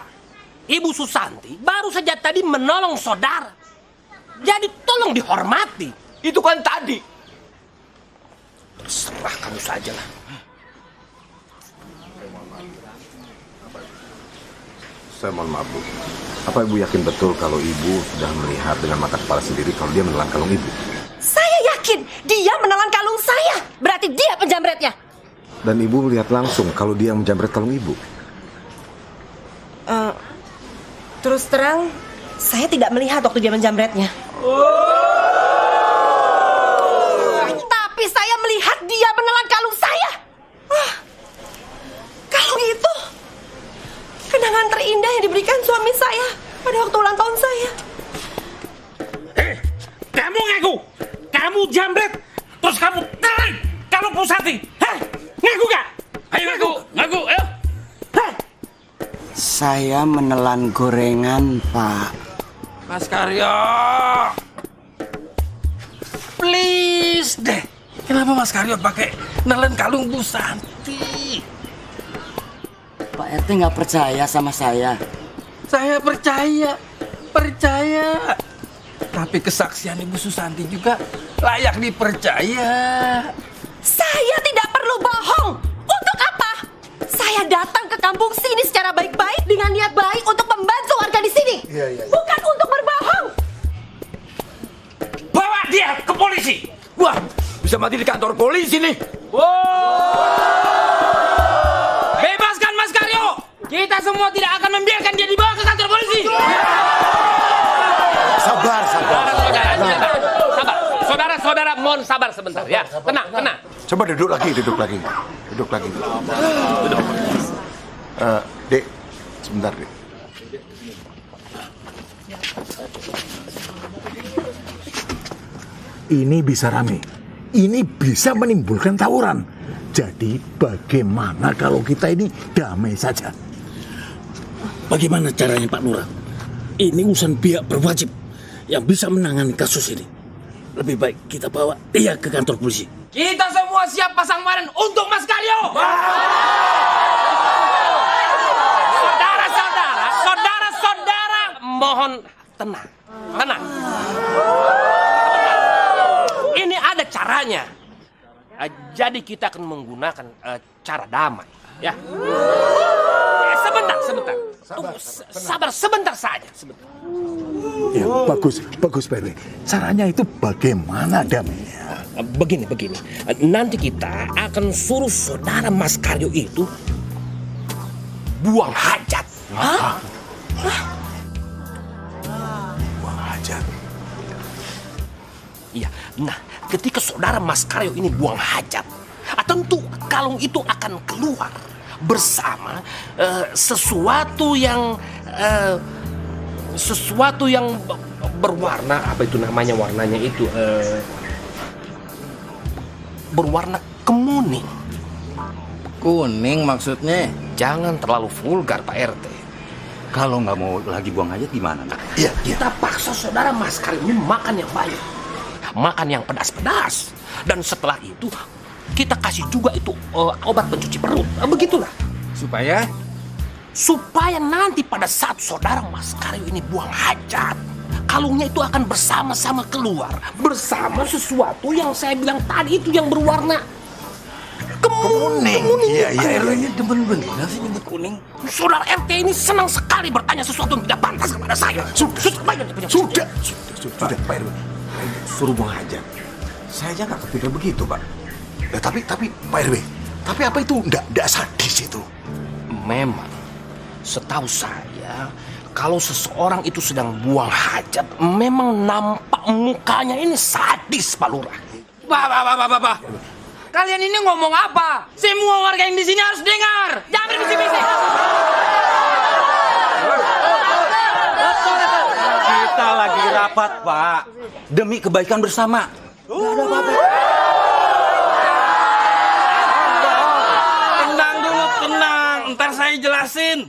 Ibu Susanti baru saja tadi menolong saudara. Jadi tolong dihormati. Itu kan tadi. Terserah kamu saja lah. Saya mohon maaf, Bu. Apa Ibu yakin betul kalau Ibu sudah melihat dengan mata kepala sendiri kalau dia menelan kalung Ibu? Saya yakin dia menelan kalung saya. Berarti dia penjamretnya. Dan Ibu melihat langsung kalau dia menjamret kalung Ibu? Terus terang, saya tidak melihat waktu dia menjamretnya. Tapi saya melihat dia menelan kalung saya. yang diberikan suami saya pada waktu ulang tahun saya. Kamu ngaku, kamu jambret, terus kamu tarik, kamu Pusati. Hah? Ngaku gak? Ayo ngaku, ayo. Saya menelan gorengan, Pak. Mas Karyo, please deh. Kenapa Mas Karyo pakai nelen kalung Bu Santi? Pak RT nggak percaya sama saya. Saya percaya. Tapi kesaksian Ibu Susanti juga layak dipercaya. Saya tidak perlu bohong. Untuk apa? Saya datang ke kampung sini secara baik-baik dengan niat baik untuk membantu warga di sini. Bukan untuk berbohong. Bawa dia ke polisi. Wah, bisa mati di kantor polisi nih. Bebaskan Mas Karyo. Kita semua tidak akan membiarkan dia dibawa ke kantor polisi. Sabar. Saudara, mohon sabar sebentar ya. Tenang. Coba duduk lagi. Dek, sebentar, Dek. Ini bisa rame. Ini bisa menimbulkan tawuran. Jadi bagaimana kalau kita ini damai saja? Bagaimana caranya Pak Lurah? Ini urusan pihak berwajib yang bisa menangani kasus ini. Lebih baik kita bawa dia ke kantor polisi. Kita semua siap pasang badan untuk Mas Karyo. Saudara, mohon tenang. Ini ada caranya. Jadi kita akan menggunakan cara damai, ya. Sebentar. Tunggu, sabar sebentar saja. Ya, bagus Pak RW. Caranya itu bagaimana damainya? Begini. Nanti kita akan suruh saudara Mas Karyo itu buang hajat. Hah? Buang hajat? Iya. Nah, ketika saudara Mas Karyo ini buang hajat, tentu kalung itu akan keluar bersama sesuatu yang berwarna, apa itu namanya, warnanya itu berwarna kemuning. Kuning maksudnya? Jangan terlalu vulgar Pak RT. Kalau nggak mau lagi buang hajat gimana? Iya. Kita paksa saudara Mas Karyo ini makan yang banyak, makan yang pedas-pedas, dan setelah itu kita kasih juga itu obat pencuci perut. Begitulah. Supaya nanti pada saat saudara Mas Karyo ini buang hajat, kalungnya itu akan bersama-sama keluar bersama sesuatu yang saya bilang tadi itu yang berwarna kemuning. Iya. Ini demen bener sih nyebut kuning. Saudara RT ini senang sekali bertanya sesuatu yang tidak pantas kepada saya. Sudah, Pak RW. Suruh buang hajat. Saya aja nggak kepikiran begitu, Pak. Tapi Pak RW, tapi apa itu enggak sadis itu? Memang, setahu saya, kalau seseorang itu sedang buang hajat, memang nampak mukanya ini sadis, Pak Lurah. Pak. Kalian ini ngomong apa? Semua warga yang di sini harus dengar. Jangan berbisik-bisik. Kita lagi rapat, Pak. Demi kebaikan bersama. Nggak ada apa-apa. Tenang dulu, tenang. Ntar saya jelasin.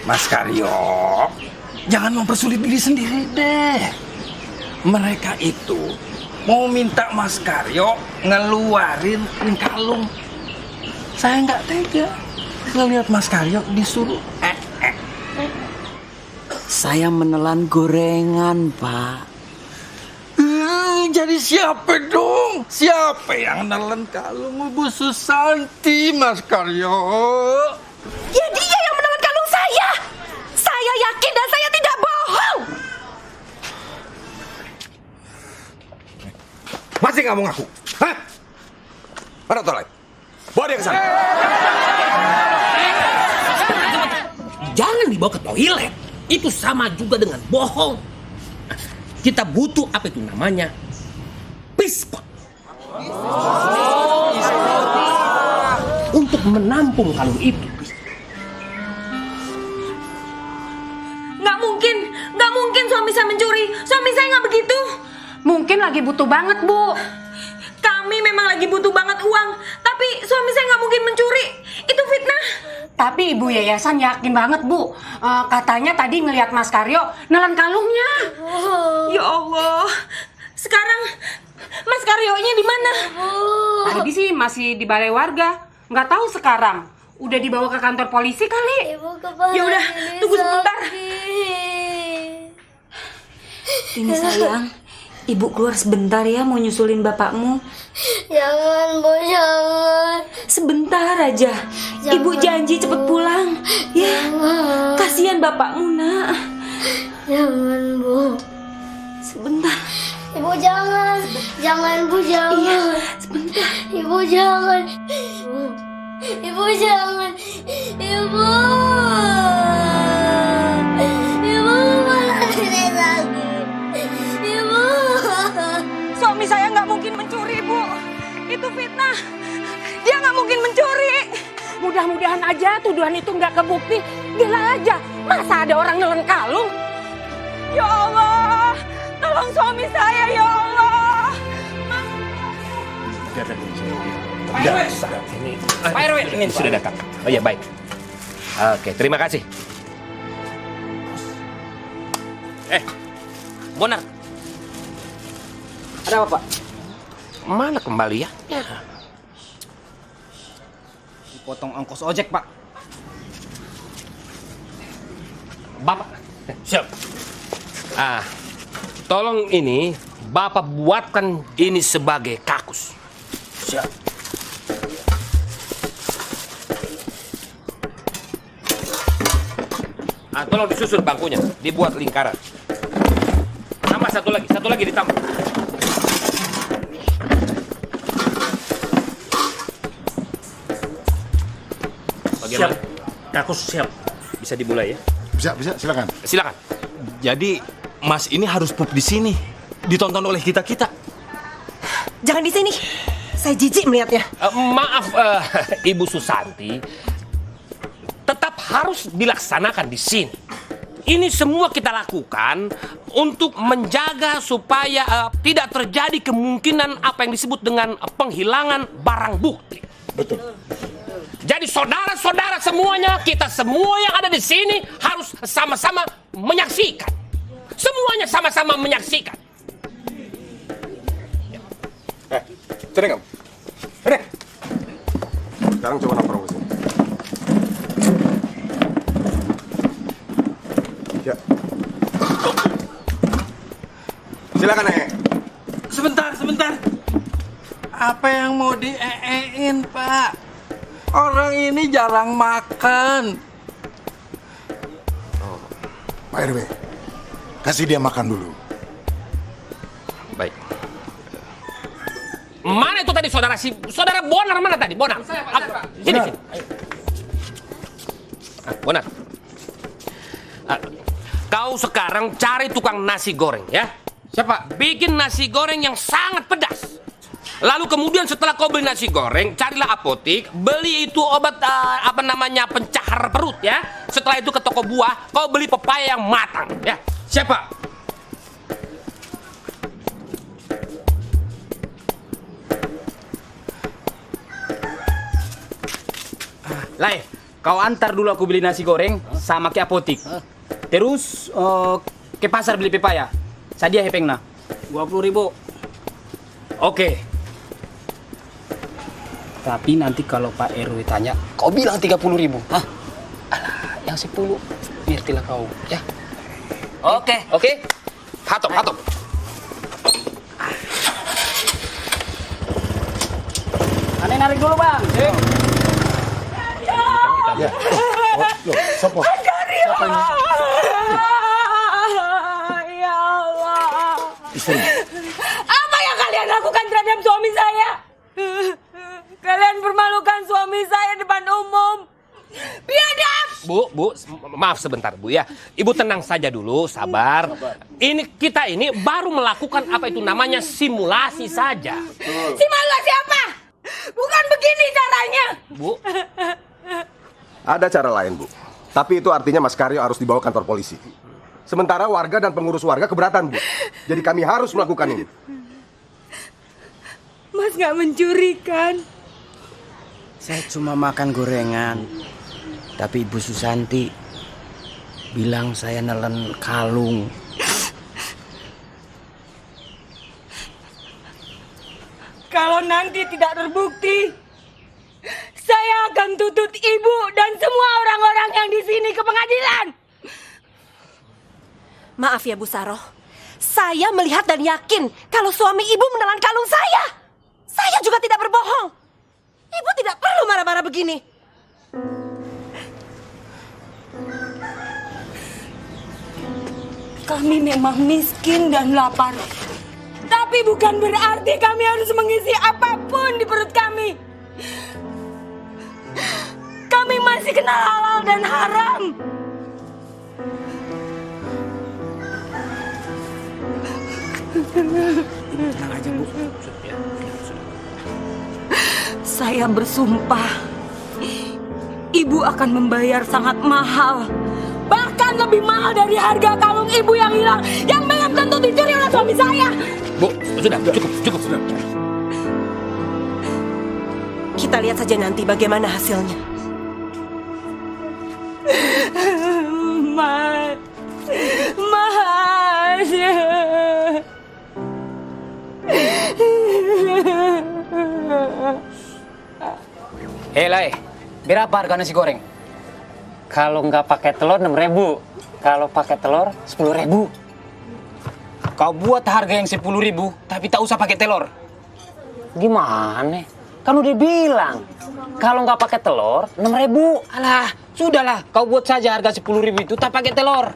Mas Karyo, jangan mempersulit diri sendiri deh. Mereka itu mau minta Mas Karyo ngeluarin kalung. Saya nggak tega ngelihat Mas Karyo disuruh. Saya menelan gorengan, Pak. Jadi siapa dong? Siapa yang nelen kalung Bu Susanti, Mas Karyo? Ya dia yang menelan kalung saya. Saya yakin dan saya tidak bohong. Masih nggak mau ngaku? Hah? Mana toilet? Bawa dia ke sana. Jangan dibawa ke toilet. Itu sama juga dengan bohong. Kita butuh apa itu namanya? Pispot. untuk menampung kalung itu. Nggak mungkin suami saya mencuri. Suami saya nggak begitu. Mungkin lagi butuh banget, Bu. Kami memang lagi butuh banget uang, tapi suami saya nggak mungkin mencuri. Itu fitnah. Tapi Ibu Yayasan yakin banget, Bu. Katanya tadi ngelihat Mas Karyo nelen kalungnya. Ya Allah. Sekarang Mas Karyonya di mana? Tadi sih masih di balai warga. Nggak tahu sekarang. Udah dibawa ke kantor polisi kali. Ya udah, tunggu sebentar. Ini sayang, Ibu keluar sebentar ya mau nyusulin bapakmu. Jangan, Bu, jangan. Sebentar aja. Ibu janji cepet pulang. Ya, kasihan bapakmu, Nak. Jangan, Bu. Sebentar. Ibu jangan. Jangan, Bu, jangan. Iya, sebentar. Ibu jangan. Ibu jangan. Ibu. Ibu malah tidak sakit. Ibu. Suami saya nggak mungkin mencuri, Bu. Itu fitnah. Dia nggak mungkin mencuri. Mudah-mudahan aja tuduhan itu nggak kebukti. Gila aja, masa ada orang nelen kalung? Ya Allah, tolong suami saya, ya Allah. Pak RW ini sudah datang. Oh ya, baik. Oke, terima kasih. Bonar. Ada apa, Pak? Mana kembaliannya? Dipotong ongkos ojek, Pak. Bapak. Siap. Tolong ini Bapak buatkan ini sebagai kakus. Siap. Tolong disusun bangkunya, dibuat lingkaran. Tambah satu lagi ditambah. Bagaimana? Siap. Kakus siap. Bisa dimulai ya? Bisa, silakan. Silakan. Jadi Mas ini harus pup di sini, ditonton oleh kita. Jangan di sini. Saya jijik melihatnya. Maaf, Ibu Susanti, tetap harus dilaksanakan di sini. Ini semua kita lakukan untuk menjaga supaya tidak terjadi kemungkinan apa yang disebut dengan penghilangan barang bukti. Betul. Jadi saudara-saudara semuanya, kita semua yang ada di sini harus sama-sama menyaksikan. Semuanya sama-sama menyaksikan. Sini kamu. Sini. Sekarang coba nongkrong ke sini. Ya. Silakan, Nek. Sebentar. Apa yang mau dieein, Pak? Orang ini jarang makan. Pak RW, kasih dia makan dulu. Baik. Mana itu tadi saudara Bonar mana tadi? Bonar. Sini. Bonar. Kau sekarang cari tukang nasi goreng ya. Siapa? Bikin nasi goreng yang sangat pedas. Lalu kemudian setelah kau beli nasi goreng, carilah apotik, beli itu obat pencahar perut ya. Setelah itu ke toko buah, kau beli pepaya yang matang ya. Siapa? Lai, kau antar dulu aku beli nasi goreng sama ke apotik. Terus ke pasar beli pepaya. Sadia hepengna 20.000. Oke. Tapi nanti kalau Pak RW tanya, kau bilang 30.000. Hah? Alah, yang 10 ngertilah kau, ya. Oke. Hatop. Aneh narik dulu, Bang. Ya. Loh, sopo? Siapa ini? Ya Allah. Istri. Apa yang kalian lakukan terhadap suami saya? Kalian permalukan suami saya depan umum. Biadab. Bu, maaf sebentar Bu ya. Ibu tenang saja dulu, sabar. Kita ini baru melakukan apa itu namanya simulasi saja. Simulasi apa? Bukan begini caranya. Bu. Ada cara lain, Bu. Tapi itu artinya Mas Karyo harus dibawa kantor polisi. Sementara warga dan pengurus warga keberatan, Bu. Jadi kami harus melakukan ini. Mas nggak mencuri kan? Saya cuma makan gorengan. Tapi Ibu Susanti bilang saya nelen kalung. Kalau nanti tidak terbukti, saya akan tuntut ibu dan semua orang-orang yang di sini ke pengadilan. Maaf ya Bu Saroh, saya melihat dan yakin kalau suami ibu menelan kalung saya. Saya juga tidak berbohong. Ibu tidak perlu marah-marah begini. Kami memang miskin dan lapar. Tapi bukan berarti kami harus mengisi apapun di perut kami. Kami masih kenal halal dan haram. Tenang aja, Bu. Saya bersumpah, ibu akan membayar sangat mahal. Bahkan lebih mahal dari harga kalung ibu yang hilang, yang belum tentu dicuri oleh suami saya. Bu, sudah, cukup. Kita lihat saja nanti bagaimana hasilnya. Mas. Lai, berapa harga nasi goreng? Kalau nggak pakai telur 6.000, kalau pakai telur 10.000. Kau buat harga yang 10.000, tapi tak usah pakai telur. Gimana? Kan udah bilang, kalau nggak pakai telur 6.000. Alah, sudahlah, kau buat saja harga 10.000 itu tak pakai telur.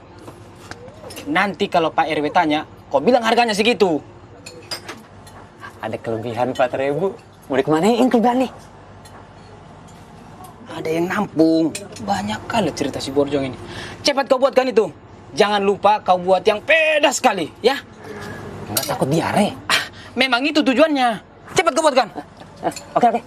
Nanti kalau Pak RW tanya, kau bilang harganya segitu. Ada kelebihan 4.000. Mau dikemanain kelebihan nih? Ada yang nampung. Banyak kali cerita si Borjong ini. Cepat kau buatkan itu. Jangan lupa kau buat yang pedas sekali, ya? Enggak takut diare. Memang itu tujuannya. Cepat kau buatkan. Oke.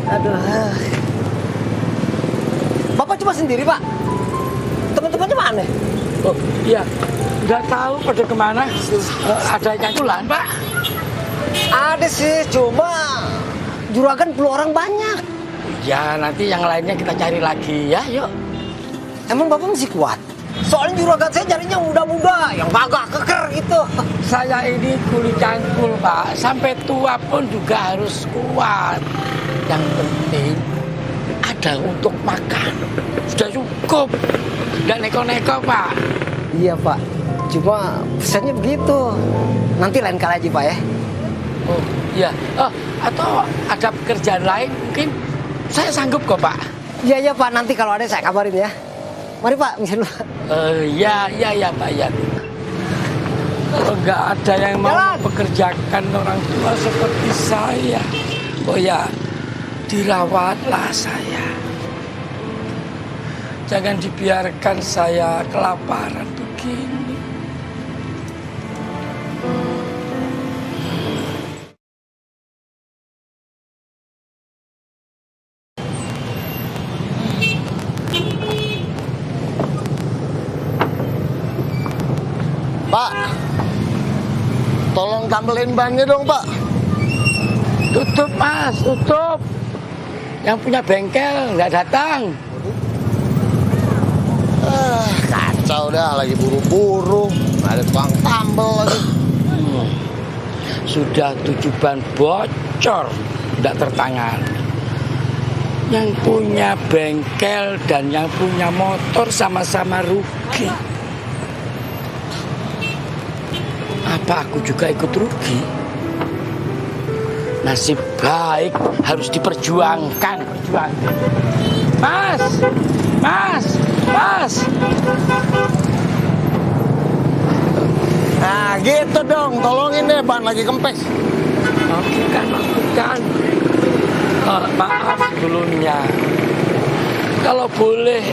Aduh. Bapak cuma sendiri, Pak? Teman-temannya mana? Oh, iya. Nggak tahu pada kemana. Ada canculan, Pak? Ada sih, cuma juragan perlu orang banyak. Ya, nanti yang lainnya kita cari lagi ya, yuk. Emang Bapak masih kuat? Soalnya juragan saya carinya muda-muda, yang gagah keker gitu. Saya ini kuli cangkul, Pak. Sampai tua pun juga harus kuat. Yang penting ada untuk makan. Sudah cukup. Nggak neko-neko, Pak. Iya, Pak. Cuma pesannya begitu. Nanti lain kali aja, Pak ya. Oh, iya. Oh, atau ada pekerjaan lain mungkin saya sanggup kok, Pak. Iya, Pak. Nanti kalau ada saya kabarin ya. Mari, Pak. Misalnya. Iya, Pak. Ya. Kalau nggak ada yang mau pekerjakan orang tua seperti saya, oh ya, dirawatlah saya. Jangan dibiarkan saya kelaparan begini. Pak, tolong tambelin bannya dong, Pak. Tutup, Mas, tutup. Yang punya bengkel nggak datang. Kacau dah, lagi buru-buru. Ada tukang tambel lagi. Sudah 7 ban bocor, tidak tertangan. Yang punya bengkel dan yang punya motor sama-sama rugi. Apa aku juga ikut rugi? Nasib baik harus diperjuangkan. Mas. Nah gitu dong, tolongin deh, ban lagi kempes. Bukan. Maaf dulunya. Kalau boleh,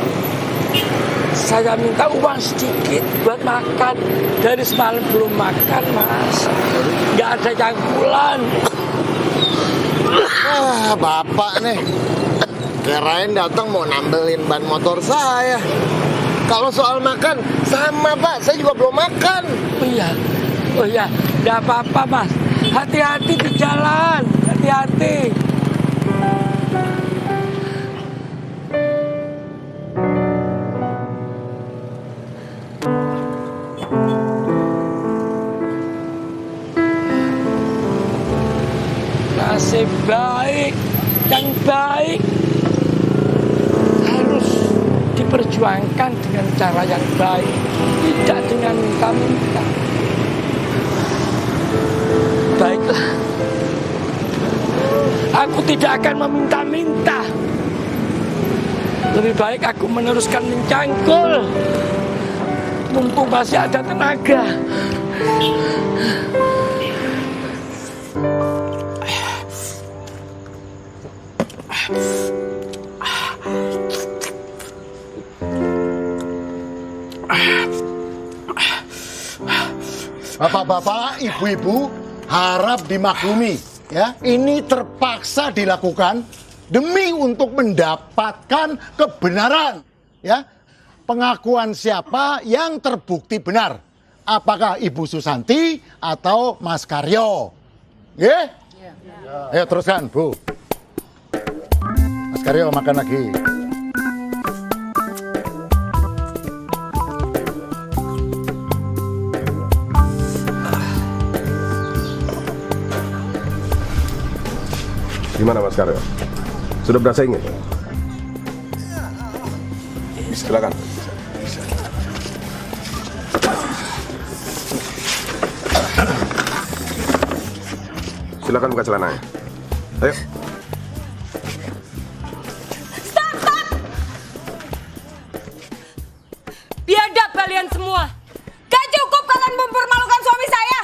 saya minta uang sedikit buat makan. Dari semalam belum makan, Mas. Nggak ada jangkulan. Bapak nih. Kirain datang mau nambelin ban motor saya. Kalau soal makan, sama Pak, saya juga belum makan. Oh iya, nggak apa-apa Mas. Hati-hati di jalan, hati-hati. Nasib baik, yang baik harus diperjuangkan dengan cara yang baik, tidak dengan minta-minta. Baiklah, aku tidak akan meminta-minta. Lebih baik aku meneruskan mencangkul, mumpung masih ada tenaga. Bapak-bapak, ibu-ibu harap dimaklumi ya. Ini terpaksa dilakukan demi untuk mendapatkan kebenaran ya. Pengakuan siapa yang terbukti benar. Apakah Ibu Susanti atau Mas Karyo? Nggih? Ayo teruskan, Bu. Mas Karyo makan lagi. Gimana Mas Karyo? Sudah berasa ingin? Silakan. Silakan buka celananya. Ayo. Stop! Biadab kalian semua. Gak cukup kalian mempermalukan suami saya.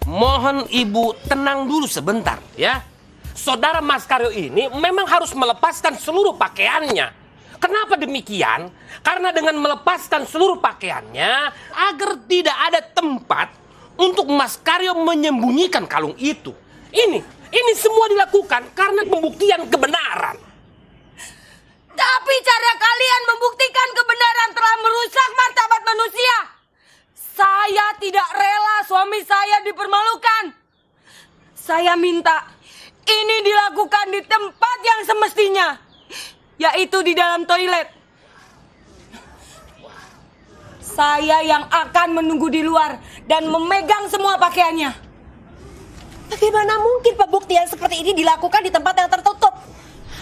Mohon ibu tenang dulu sebentar ya. Saudara Mas Karyo ini memang harus melepaskan seluruh pakaiannya. Kenapa demikian? Karena dengan melepaskan seluruh pakaiannya agar tidak ada tempat untuk Mas Karyo menyembunyikan kalung itu. Ini semua dilakukan karena pembuktian kebenaran. Tapi cara kalian membuktikan kebenaran telah merusak martabat manusia. Saya tidak rela suami saya dipermalukan. Saya minta ini dilakukan di tempat yang semestinya, yaitu di dalam toilet. Saya yang akan menunggu di luar dan memegang semua pakaiannya. Bagaimana mungkin pembuktian seperti ini dilakukan di tempat yang tertutup?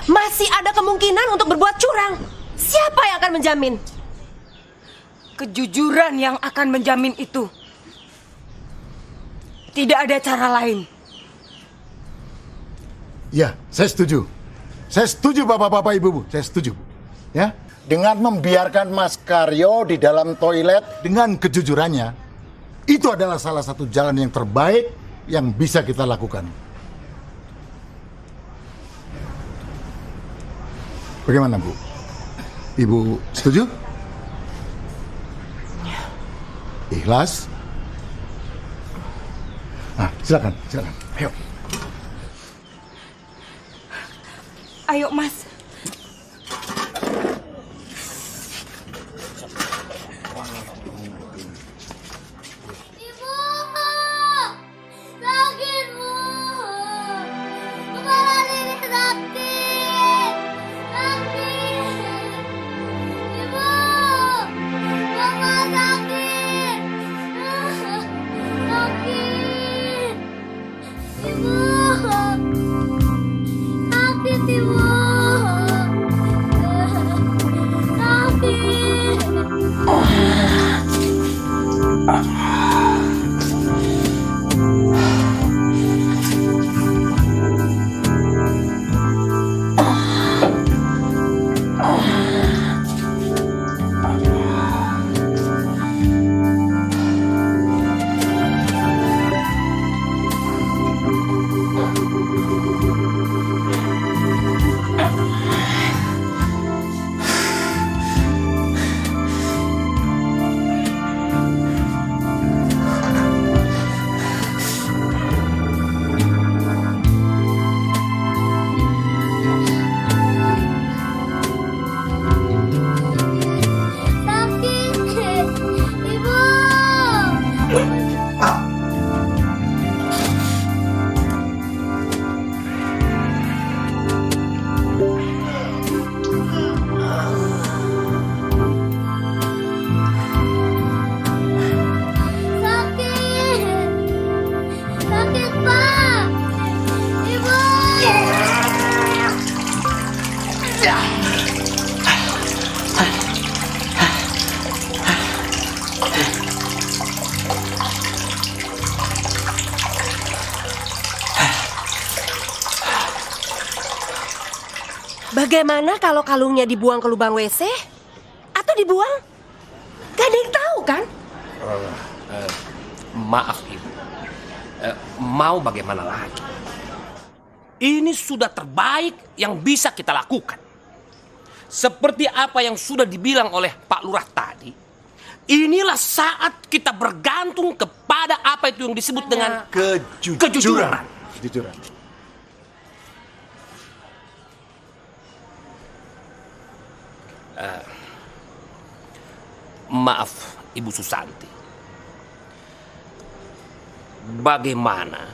Masih ada kemungkinan untuk berbuat curang. Siapa yang akan menjamin? Kejujuran yang akan menjamin itu. Tidak ada cara lain. Ya, saya setuju. Saya setuju Bapak-bapak Ibu-ibu, saya setuju. Ya, dengan membiarkan Mas Karyo di dalam toilet dengan kejujurannya, itu adalah salah satu jalan yang terbaik yang bisa kita lakukan. Bagaimana, Bu? Ibu setuju? Ikhlas? Nah, silakan. Ayo. Ayo, Mas. Sakit, Bu. Kepala Riri sakit. Ibu. Mama sakit. Sakit. Ibu. Sakit, Ibu. Pak! Ibu! Bagaimana kalau kalungnya dibuang ke lubang WC? Atau dibuang? Gak ada yang tahu kan? Maaf Ibu, mau bagaimana lagi? Ini sudah terbaik yang bisa kita lakukan. Seperti apa yang sudah dibilang oleh Pak Lurah tadi, inilah saat kita bergantung kepada apa itu yang disebut dengan kejujuran. Kejujuran. Maaf Ibu Susanti. Bagaimana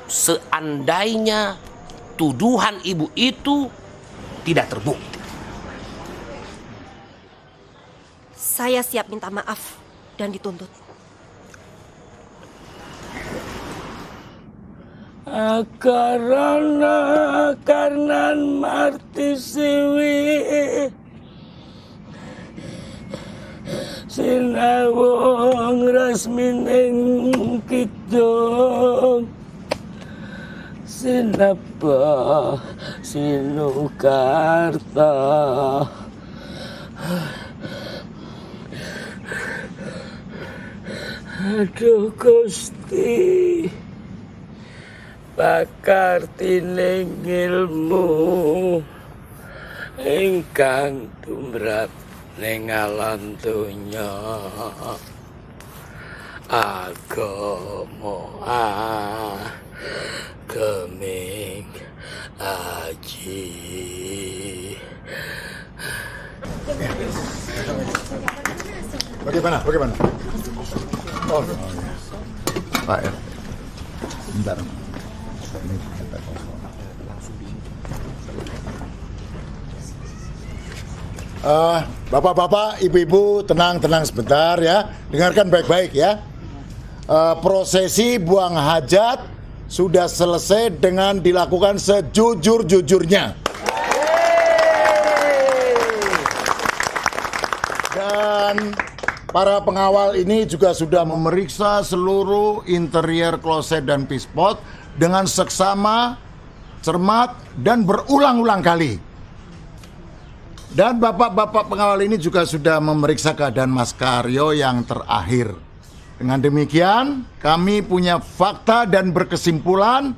seandainya tuduhan Ibu itu tidak terbukti? Saya siap minta maaf dan dituntut. Karena marti siwi sinawong rasmining kidung sinapa sinukarta aduh Gusti bakar tining ilmu ingkang tumrap ning alam donya agama geming aji. Bagaimana? Oh, ya. Pak R. Bentar. Ini kita Bapak-bapak, ibu-ibu, tenang sebentar ya. Dengarkan baik-baik ya. Prosesi buang hajat sudah selesai dengan dilakukan sejujur-jujurnya. Dan para pengawal ini juga sudah memeriksa seluruh interior kloset dan pispot dengan seksama, cermat, dan berulang-ulang kali. Dan bapak-bapak pengawal ini juga sudah memeriksa keadaan Mas Karyo yang terakhir. Dengan demikian, kami punya fakta dan berkesimpulan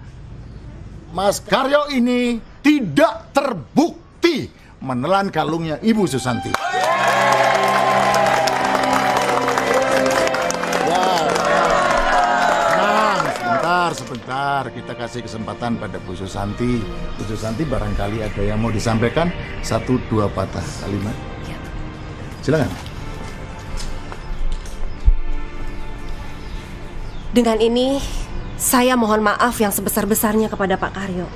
Mas Karyo ini tidak terbukti menelan kalungnya Ibu Susanti. Sebentar, kita kasih kesempatan pada Bu Susanti. Bu Susanti barangkali ada yang mau disampaikan, 1-2 patah kalimat. Silakan. Dengan ini, saya mohon maaf yang sebesar-besarnya kepada Pak Karyo.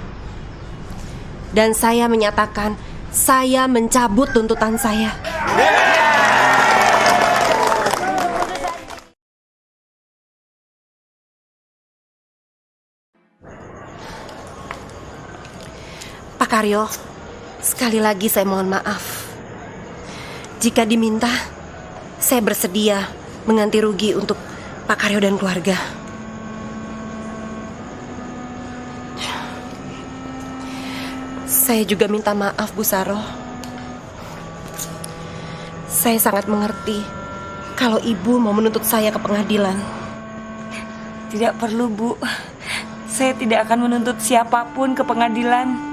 Dan saya menyatakan, saya mencabut tuntutan saya. Pak Karyo, sekali lagi saya mohon maaf. Jika diminta, saya bersedia mengganti rugi untuk Pak Karyo dan keluarga. Saya juga minta maaf, Bu Saroh. Saya sangat mengerti kalau Ibu mau menuntut saya ke pengadilan. Tidak perlu, Bu. Saya tidak akan menuntut siapapun ke pengadilan.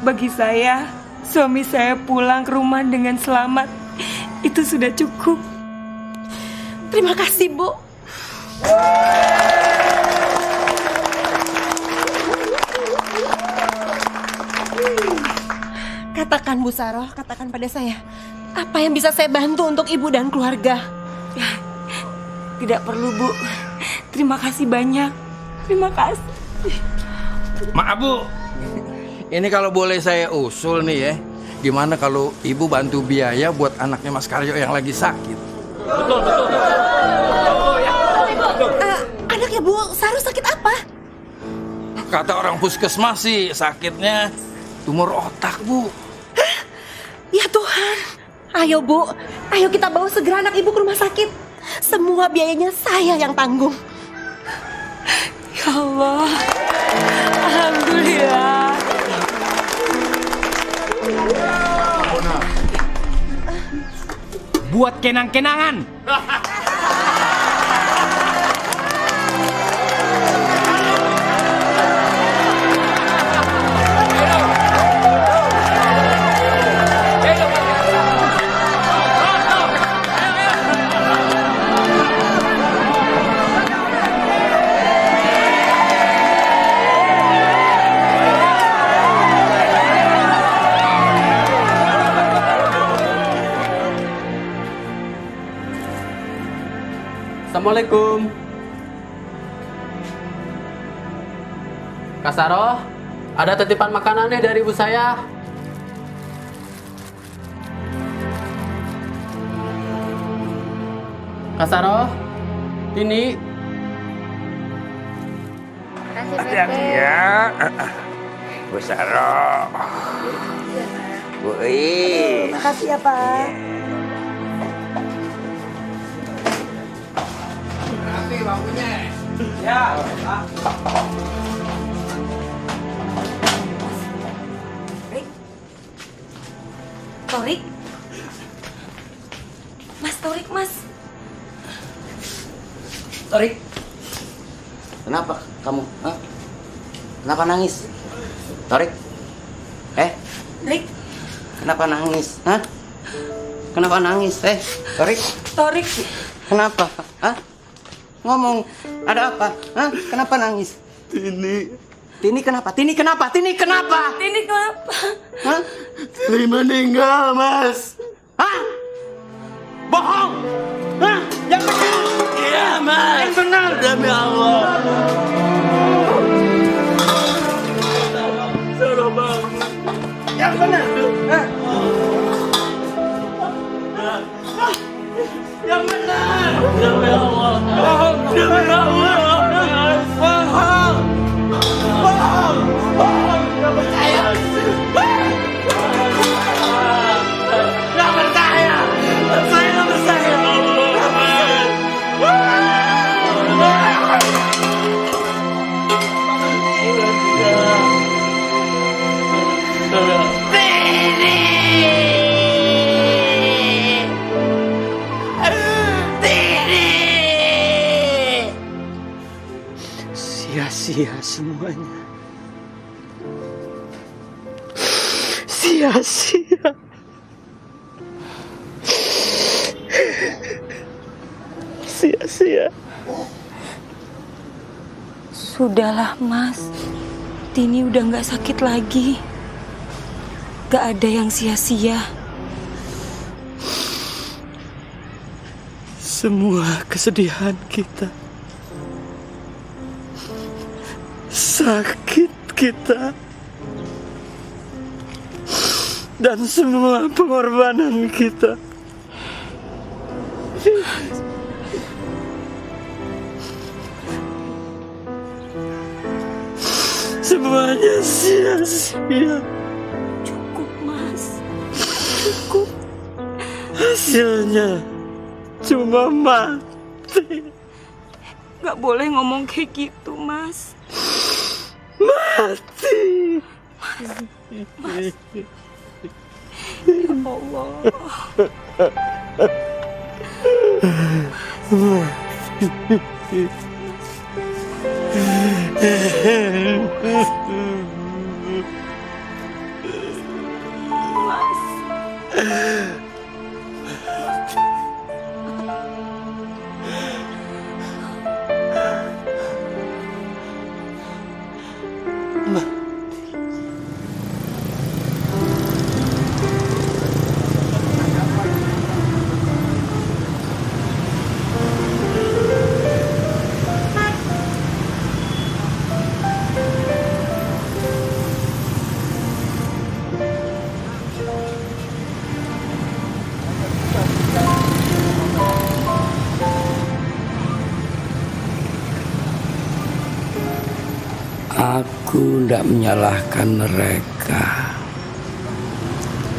Bagi saya, suami saya pulang ke rumah dengan selamat. Itu sudah cukup. Terima kasih, Bu. Katakan, Bu Saroh, katakan pada saya, apa yang bisa saya bantu untuk Ibu dan keluarga? Tidak perlu, Bu. Terima kasih banyak. Terima kasih. Maaf, Bu. Ini kalau boleh saya usul nih ya, gimana kalau Ibu bantu biaya buat anaknya Mas Karyo yang lagi sakit? Anak ya Bu? Saru sakit apa? Kata orang puskesmas sih sakitnya tumor otak, Bu. Ya Tuhan. Ayo Bu, ayo kita bawa segera anak ibu ke rumah sakit. Semua biayanya saya yang tanggung. Ya Allah. Alhamdulillah. Buat kenang-kenangan. Assalamualaikum. Kak Saroh, ada titipan makanan nih dari ibu saya. Kak Saroh, ini. Hati-hati ya. Bu Saroh. Bu I. Makasih ya Pak. Nanti bangkunya. Ya, Pak. Torik. Mas Torik, Mas. Torik. Kenapa kamu? Hah? Kenapa nangis? Torik. Torik. Kenapa nangis? Hah? Kenapa nangis? Torik. Torik. Kenapa? Hah? Ngomong. Ada apa? Hah? Kenapa nangis? Tini kenapa? Tini kenapa? Tini kenapa? Tini kenapa? Hah? Tini meninggal, Mas. Hah? Bohong! Hah? Yang benar! Iya, Mas. Yang benar! Demi Allah. Yang benar! Hah? Yang benar! Demi Allah. Bohong! Demi Allah. Bohong! Bohong! Bohong! Gak percaya! Gak percaya! Saya gak percaya! Sia-sia semuanya. Sia-sia. Sia-sia. Sudahlah, Mas. Tini udah nggak sakit lagi. Gak ada yang sia-sia. Semua kesedihan kita, sakit kita, dan semua pengorbanan kita semuanya sia-sia. Cukup, Mas. Cukup. Hasilnya cuma mati. Gak boleh ngomong kayak gitu, Mas. Mati. Mas. Ya Allah. Aku tidak menyalahkan mereka.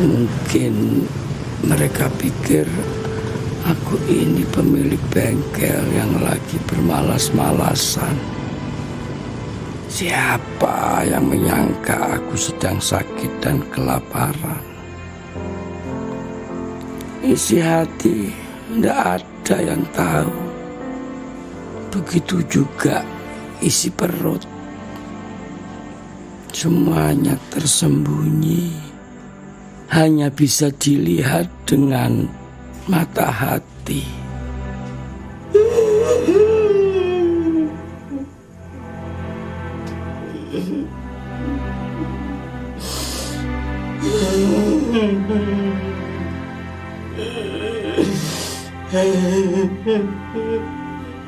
Mungkin mereka pikir aku ini pemilik bengkel yang lagi bermalas-malasan. Siapa yang menyangka aku sedang sakit dan kelaparan? Isi hati tidak ada yang tahu. Begitu juga isi perut. Semuanya tersembunyi. Hanya bisa dilihat dengan mata hati.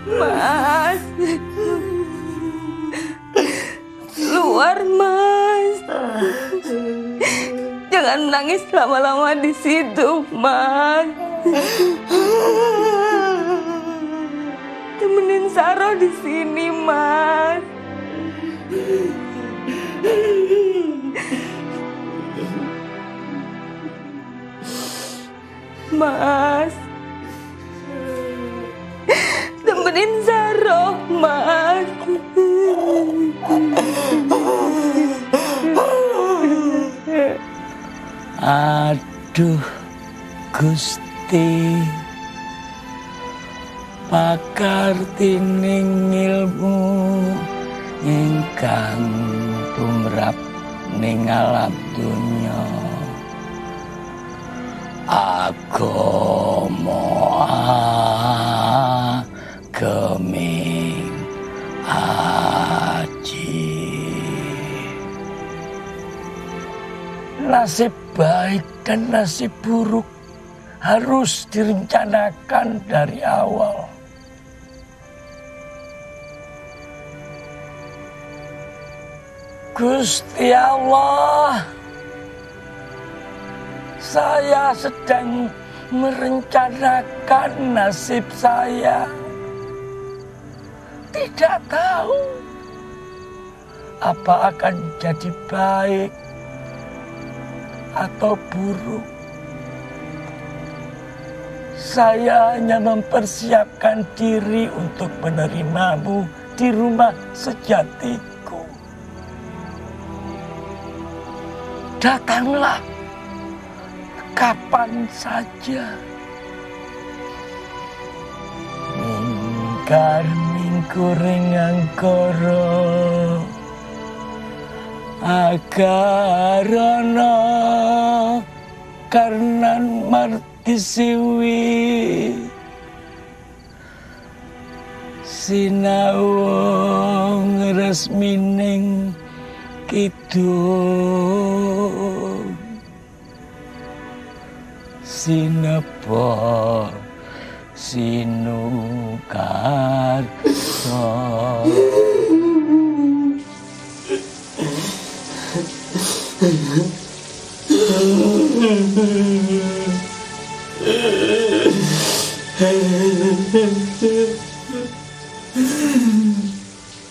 Mas, keluar Mas. Jangan menangis lama-lama di situ, Mas. Temenin Saro di sini, Mas. Mas, temenin Saro, Mas. Aduh, Gusti, pakar tining ilmu ingkang tumrap ning alam dunya. Agama geming aji. Nasib baik dan nasib buruk harus direncanakan dari awal. Gusti Allah, saya sedang merencanakan nasib saya. Tidak tahu apa akan jadi baik atau buruk. Saya hanya mempersiapkan diri untuk menerimamu di rumah sejatiku. Datanglah kapan saja. Mingkar mingkuring angkara agarana karnan marti siwi sinau ngresmining kidung sinepa sinukarsa.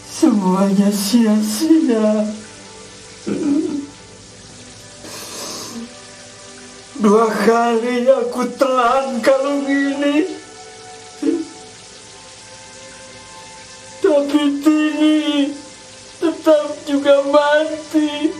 Semuanya sia-sia. 2 kali aku telan kalung ini. Tapi Tini tetap juga mati.